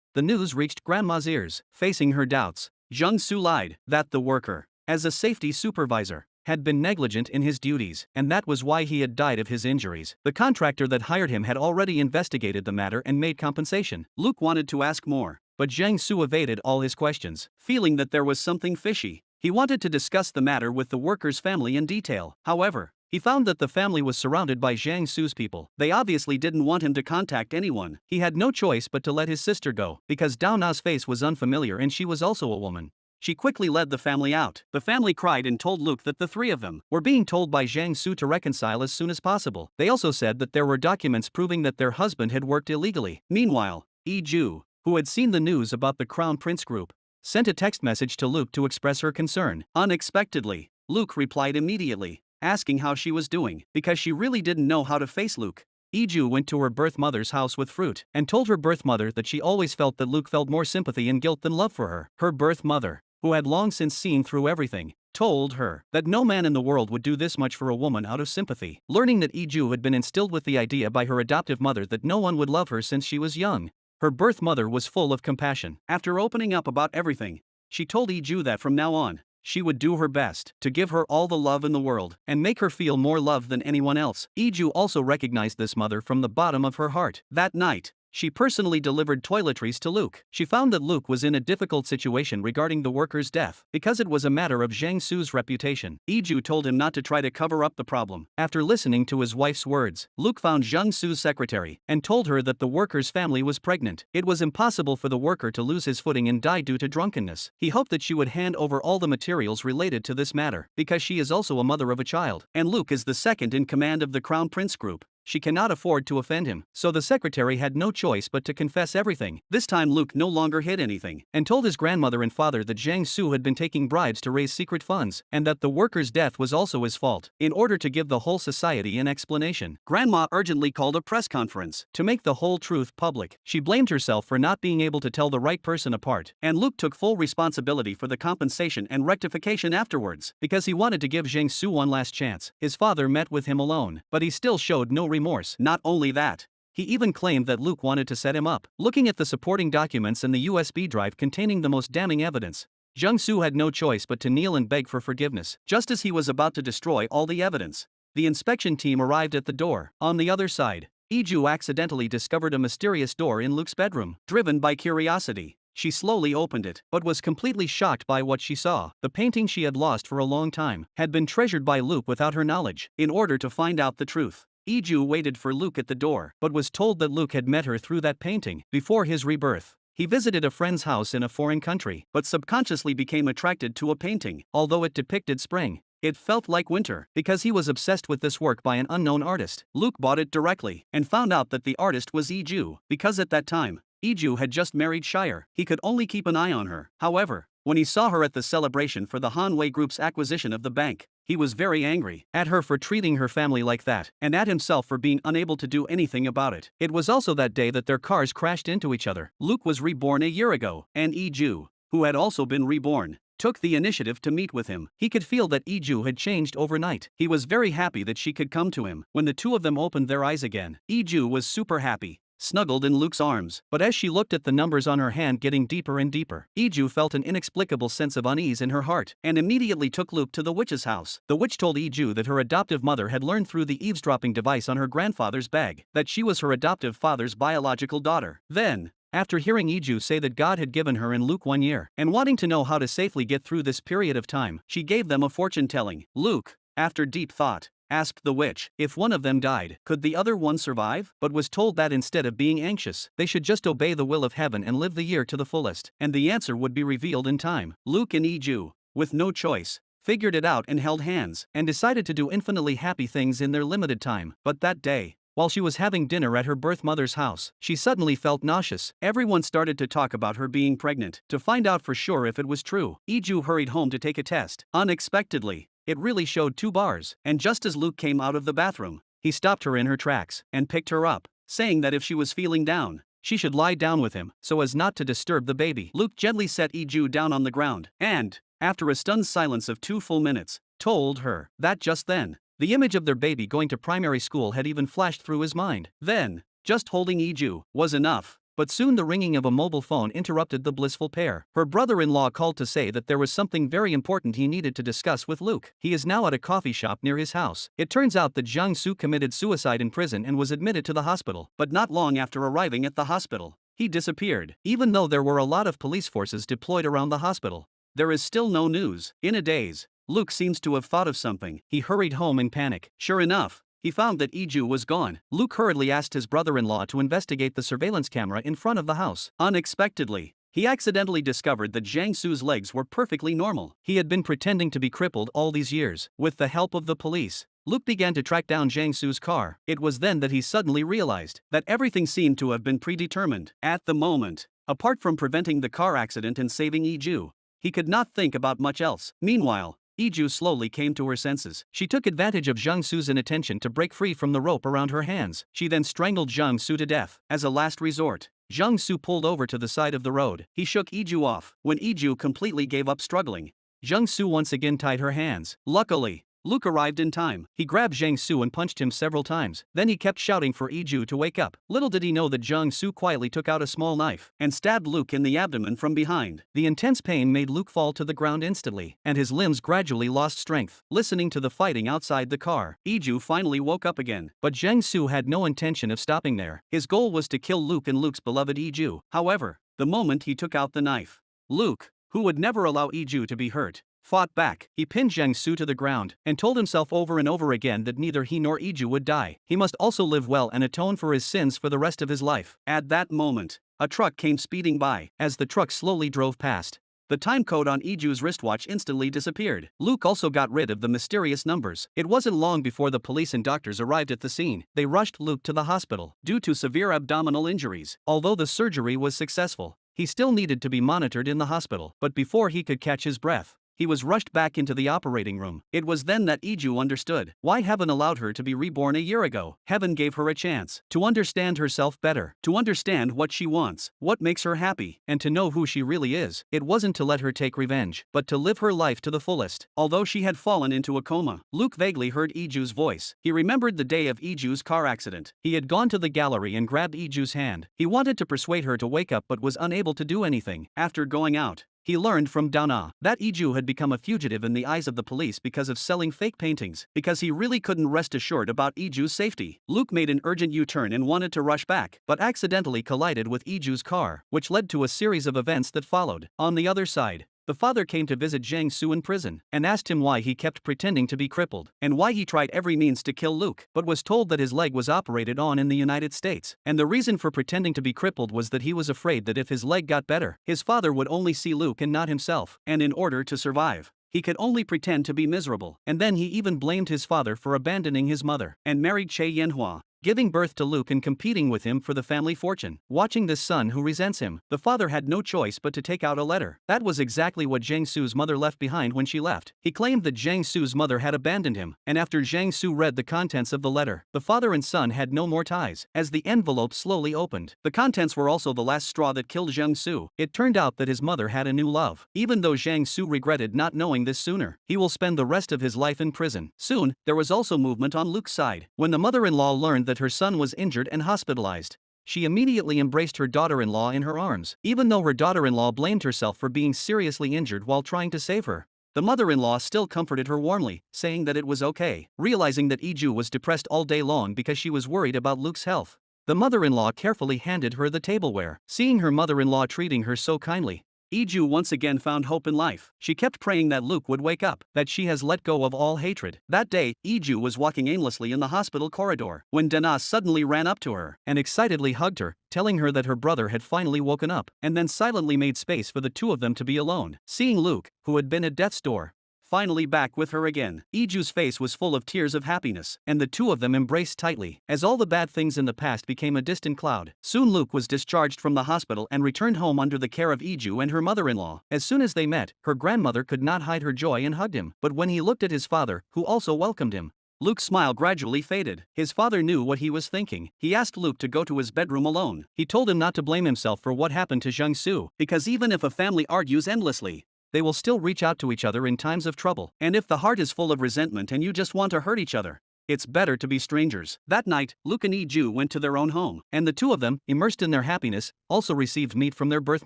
the news reached Grandma's ears. Facing her doubts, Jung Soo lied that the worker, as a safety supervisor, had been negligent in his duties, and that was why he had died of his injuries. The contractor that hired him had already investigated the matter and made compensation. Luke wanted to ask more, but Jang Soo evaded all his questions. Feeling that there was something fishy, he wanted to discuss the matter with the worker's family in detail. However, he found that the family was surrounded by Jang Soo's people. They obviously didn't want him to contact anyone. He had no choice but to let his sister go, because Dao Na's face was unfamiliar and she was also a woman. She quickly led the family out. The family cried and told Luke that the three of them were being told by Jang Soo to reconcile as soon as possible. They also said that there were documents proving that their husband had worked illegally. Meanwhile, Iju, who had seen the news about the Crown Prince Group, sent a text message to Luke to express her concern. Unexpectedly, Luke replied immediately, asking how she was doing, because she really didn't know how to face Luke. Iju went to her birth mother's house with fruit and told her birth mother that she always felt that Luke felt more sympathy and guilt than love for her. Her birth mother, who had long since seen through everything, told her that no man in the world would do this much for a woman out of sympathy. Learning that Iju had been instilled with the idea by her adoptive mother that no one would love her since she was young, her birth mother was full of compassion. After opening up about everything, she told Iju that from now on, she would do her best to give her all the love in the world and make her feel more loved than anyone else. Iju also recognized this mother from the bottom of her heart. That night, she personally delivered toiletries to Luke. She found that Luke was in a difficult situation regarding the worker's death, because it was a matter of Jang Soo's reputation. Iju told him not to try to cover up the problem. After listening to his wife's words, Luke found Jang Soo's secretary and told her that the worker's family was pregnant. It was impossible for the worker to lose his footing and die due to drunkenness. He hoped that she would hand over all the materials related to this matter, because she is also a mother of a child, and Luke is the second in command of the Crown Prince Group. She cannot afford to offend him, so the secretary had no choice but to confess everything. This time Luke no longer hid anything, and told his grandmother and father that Jang Soo had been taking bribes to raise secret funds, and that the worker's death was also his fault. In order to give the whole society an explanation, Grandma urgently called a press conference to make the whole truth public. She blamed herself for not being able to tell the right person apart, and Luke took full responsibility for the compensation and rectification afterwards, because he wanted to give Jang Soo one last chance. His father met with him alone, but he still showed no remorse. Not only that, he even claimed that Luke wanted to set him up. Looking at the supporting documents and the USB drive containing the most damning evidence, Jung Soo had no choice but to kneel and beg for forgiveness. Just as he was about to destroy all the evidence, the inspection team arrived at the door. On the other side, Iju accidentally discovered a mysterious door in Luke's bedroom. Driven by curiosity, she slowly opened it, but was completely shocked by what she saw. The painting she had lost for a long time had been treasured by Luke without her knowledge. In order to find out the truth, Iju waited for Luke at the door, but was told that Luke had met her through that painting. Before his rebirth, he visited a friend's house in a foreign country, but subconsciously became attracted to a painting. Although it depicted spring, It felt like winter, because he was obsessed with this work by an unknown artist. Luke bought it directly, and found out that the artist was Iju, because at that time, Iju had just married Shire. He could only keep an eye on her. However, when he saw her at the celebration for the Hanwei Group's acquisition of the bank, he was very angry at her for treating her family like that, and at himself for being unable to do anything about it. It was also that day that their cars crashed into each other. Luke was reborn a year ago, and Iju, who had also been reborn, took the initiative to meet with him. He could feel that Iju had changed overnight. He was very happy that she could come to him. When the two of them opened their eyes again, Iju was super happy, snuggled in Luke's arms. But as she looked at the numbers on her hand getting deeper and deeper, Iju felt an inexplicable sense of unease in her heart, and immediately took Luke to the witch's house. The witch told Iju that her adoptive mother had learned through the eavesdropping device on her grandfather's bag that she was her adoptive father's biological daughter. Then, after hearing Iju say that God had given her and Luke 1 year, and wanting to know how to safely get through this period of time, she gave them a fortune-telling. Luke, after deep thought, asked the witch if one of them died, could the other one survive? But was told that instead of being anxious, they should just obey the will of heaven and live the year to the fullest, and the answer would be revealed in time. Luke and Iju, with no choice, figured it out and held hands, and decided to do infinitely happy things in their limited time. But that day, while she was having dinner at her birth mother's house, she suddenly felt nauseous. Everyone started to talk about her being pregnant. To find out for sure if it was true, Iju hurried home to take a test. Unexpectedly, it really showed 2 bars, and just as Luke came out of the bathroom, he stopped her in her tracks and picked her up, saying that if she was feeling down, she should lie down with him so as not to disturb the baby. Luke gently set Iju down on the ground and, after a stunned silence of 2 full minutes, told her that just then, the image of their baby going to primary school had even flashed through his mind. Then, just holding Iju was enough. But soon the ringing of a mobile phone interrupted the blissful pair. Her brother-in-law called to say that there was something very important he needed to discuss with Luke. He is now at a coffee shop near his house. It turns out that Jiangsu committed suicide in prison and was admitted to the hospital. But not long after arriving at the hospital, he disappeared. Even though there were a lot of police forces deployed around the hospital, there is still no news. In a daze, Luke seems to have thought of something. He hurried home in panic. Sure enough, he found that Iju was gone. Luke hurriedly asked his brother-in-law to investigate the surveillance camera in front of the house. Unexpectedly, he accidentally discovered that Jiangsu's legs were perfectly normal. He had been pretending to be crippled all these years. With the help of the police, Luke began to track down Jiangsu's car. It was then that he suddenly realized that everything seemed to have been predetermined. At the moment, apart from preventing the car accident and saving Iju, he could not think about much else. Meanwhile, Iju slowly came to her senses. She took advantage of Jiangsu's inattention to break free from the rope around her hands. She then strangled Jiangsu to death. As a last resort, Jiangsu pulled over to the side of the road. He shook Iju off. When Iju completely gave up struggling, Jiangsu once again tied her hands. Luckily, Luke arrived in time. He grabbed Jiangsu and punched him several times. Then he kept shouting for Iju to wake up. Little did he know that Jiangsu quietly took out a small knife and stabbed Luke in the abdomen from behind. The intense pain made Luke fall to the ground instantly, and his limbs gradually lost strength. Listening to the fighting outside the car, Iju finally woke up again. But Jiangsu had no intention of stopping there. His goal was to kill Luke and Luke's beloved Iju. However, the moment he took out the knife, Luke, who would never allow Iju to be hurt, fought back. He pinned Jiangsu to the ground and told himself over and over again that neither he nor Iju would die. He must also live well and atone for his sins for the rest of his life. At that moment, a truck came speeding by. As the truck slowly drove past, the time code on Iju's wristwatch instantly disappeared. Luke also got rid of the mysterious numbers. It wasn't long before the police and doctors arrived at the scene. They rushed Luke to the hospital due to severe abdominal injuries. Although the surgery was successful, he still needed to be monitored in the hospital. But before he could catch his breath, he was rushed back into the operating room. It was then that Iju understood why heaven allowed her to be reborn a year ago. Heaven gave her a chance to understand herself better, to understand what she wants, what makes her happy, and to know who she really is. It wasn't to let her take revenge, but to live her life to the fullest. Although she had fallen into a coma, Luke vaguely heard Iju's voice. He remembered the day of Iju's car accident. He had gone to the gallery and grabbed Iju's hand. He wanted to persuade her to wake up but was unable to do anything. After going out, he learned from Dana that Iju had become a fugitive in the eyes of the police because of selling fake paintings. Because he really couldn't rest assured about Iju's safety, Luke made an urgent U-turn and wanted to rush back, but accidentally collided with Iju's car, which led to a series of events that followed. On the other side, the father came to visit Jiangsu in prison and asked him why he kept pretending to be crippled and why he tried every means to kill Luke, but was told that his leg was operated on in the United States. And the reason for pretending to be crippled was that he was afraid that if his leg got better, his father would only see Luke and not himself. And in order to survive, he could only pretend to be miserable, and then he even blamed his father for abandoning his mother, and married Che Yanhua, giving birth to Luke and competing with him for the family fortune. Watching this son who resents him, the father had no choice but to take out a letter. That was exactly what Jiang Su's mother left behind when she left. He claimed that Jiang Su's mother had abandoned him, and after Jiang Su read the contents of the letter, the father and son had no more ties. As the envelope slowly opened, the contents were also the last straw that killed Jiang Su. It turned out that his mother had a new love. Even though Jiang Su regretted not knowing this sooner, he will spend the rest of his life in prison. Soon, there was also movement on Luke's side. When the mother-in-law learned that her son was injured and hospitalized, she immediately embraced her daughter-in-law in her arms. Even though her daughter-in-law blamed herself for being seriously injured while trying to save her, the mother-in-law still comforted her warmly, saying that it was okay. Realizing that Iju was depressed all day long because she was worried about Luke's health, the mother-in-law carefully handed her the tableware. Seeing her mother-in-law treating her so kindly, Iju once again found hope in life. She kept praying that Luke would wake up, that she has let go of all hatred. That day, Iju was walking aimlessly in the hospital corridor when Dana suddenly ran up to her and excitedly hugged her, telling her that her brother had finally woken up, and then silently made space for the two of them to be alone. Seeing Luke, who had been at death's door, finally back with her again, Iju's face was full of tears of happiness, and the two of them embraced tightly, as all the bad things in the past became a distant cloud. Soon Luke was discharged from the hospital and returned home under the care of Iju and her mother-in-law. As soon as they met, her grandmother could not hide her joy and hugged him, but when he looked at his father, who also welcomed him, Luke's smile gradually faded. His father knew what he was thinking. He asked Luke to go to his bedroom alone. He told him not to blame himself for what happened to Jiang Su, because even if a family argues endlessly, they will still reach out to each other in times of trouble. And if the heart is full of resentment and you just want to hurt each other, it's better to be strangers. That night, Luke and Iju went to their own home, and the two of them, immersed in their happiness, also received meat from their birth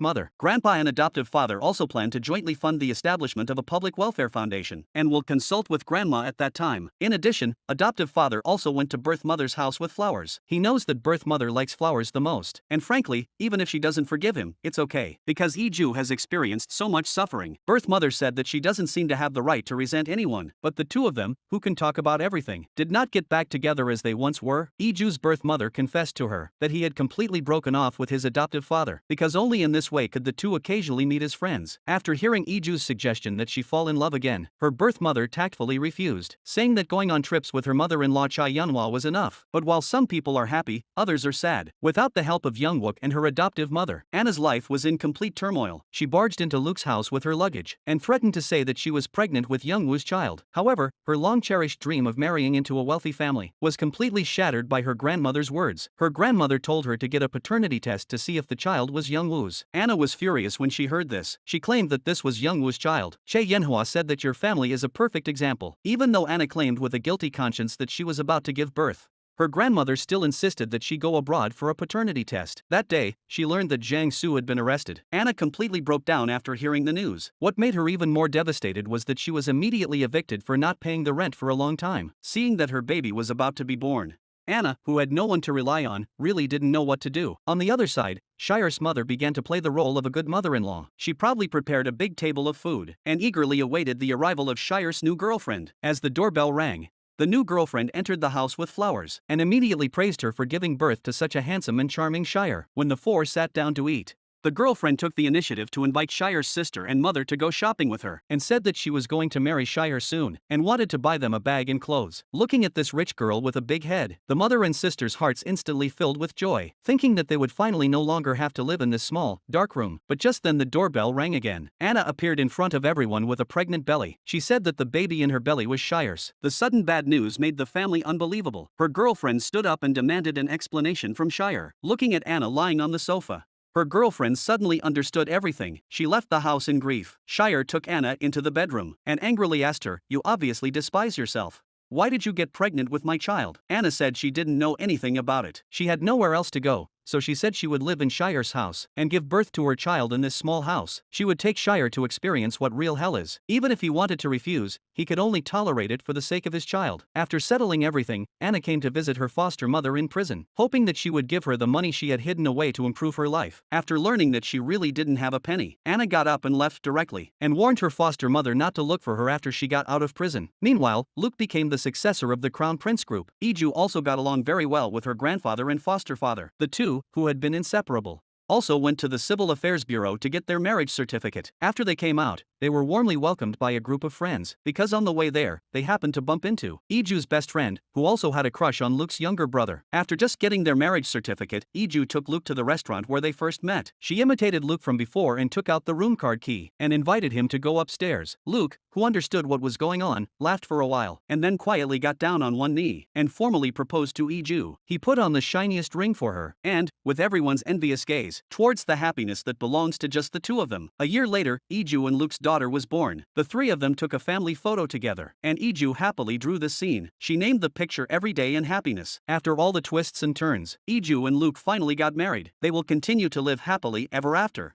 mother. Grandpa and adoptive father also plan to jointly fund the establishment of a public welfare foundation, and will consult with grandma at that time. In addition, adoptive father also went to birth mother's house with flowers. He knows that birth mother likes flowers the most, and frankly, even if she doesn't forgive him, it's okay, because Iju has experienced so much suffering. Birth mother said that she doesn't seem to have the right to resent anyone, but the two of them, who can talk about everything, did not get back together as they once were. Iju's birth mother confessed to her that he had completely broken off with his adoptive father, because only in this way could the two occasionally meet as friends. After hearing Iju's suggestion that she fall in love again, her birth mother tactfully refused, saying that going on trips with her mother-in-law Chai Yunhua was enough. But while some people are happy, others are sad. Without the help of Youngwook and her adoptive mother, Anna's life was in complete turmoil. She barged into Luke's house with her luggage and threatened to say that she was pregnant with Youngwoo's child. However, her long-cherished dream of marrying into a wealthy family was completely shattered by her grandmother's words. Her grandmother told her to get a paternity test to see if the child was Youngwoo's. Anna was furious when she heard this. She claimed that this was Youngwoo's child. Che Yanhua said that your family is a perfect example. Even though Anna claimed with a guilty conscience that she was about to give birth, her grandmother still insisted that she go abroad for a paternity test. That day, she learned that Jiang Su had been arrested. Anna completely broke down after hearing the news. What made her even more devastated was that she was immediately evicted for not paying the rent for a long time. Seeing that her baby was about to be born, Anna, who had no one to rely on, really didn't know what to do. On the other side, Shire's mother began to play the role of a good mother-in-law. She proudly prepared a big table of food and eagerly awaited the arrival of Shire's new girlfriend. As the doorbell rang, the new girlfriend entered the house with flowers and immediately praised her for giving birth to such a handsome and charming Shire. When the four sat down to eat, the girlfriend took the initiative to invite Shire's sister and mother to go shopping with her, and said that she was going to marry Shire soon, and wanted to buy them a bag and clothes. Looking at this rich girl with a big head, the mother and sister's hearts instantly filled with joy, thinking that they would finally no longer have to live in this small, dark room. But just then the doorbell rang again. Anna appeared in front of everyone with a pregnant belly. She said that the baby in her belly was Shire's. The sudden bad news made the family unbelievable. Her girlfriend stood up and demanded an explanation from Shire. Looking at Anna lying on the sofa, her girlfriend suddenly understood everything. She left the house in grief. Shire took Anna into the bedroom and angrily asked her, "You obviously despise yourself. Why did you get pregnant with my child?" Anna said she didn't know anything about it. She had nowhere else to go, so she said she would live in Shire's house and give birth to her child in this small house. She would take Shire to experience what real hell is. Even if he wanted to refuse, he could only tolerate it for the sake of his child. After settling everything, Anna came to visit her foster mother in prison, hoping that she would give her the money she had hidden away to improve her life. After learning that she really didn't have a penny, Anna got up and left directly, and warned her foster mother not to look for her after she got out of prison. Meanwhile, Luke became the successor of the Crown Prince group. Iju also got along very well with her grandfather and foster father. The two, who had been inseparable, also went to the Civil Affairs Bureau to get their marriage certificate. After they came out, they were warmly welcomed by a group of friends, because on the way there, they happened to bump into Iju's best friend, who also had a crush on Luke's younger brother. After just getting their marriage certificate, Iju took Luke to the restaurant where they first met. She imitated Luke from before and took out the room card key, and invited him to go upstairs. Luke, who understood what was going on, laughed for a while, and then quietly got down on one knee, and formally proposed to Iju. He put on the shiniest ring for her, and, with everyone's envious gaze, towards the happiness that belongs to just the two of them. A year later, Iju and Luke's daughter was born. The three of them took a family photo together, and Iju happily drew the scene. She named the picture Every Day in Happiness. After all the twists and turns, Iju and Luke finally got married. They will continue to live happily ever after.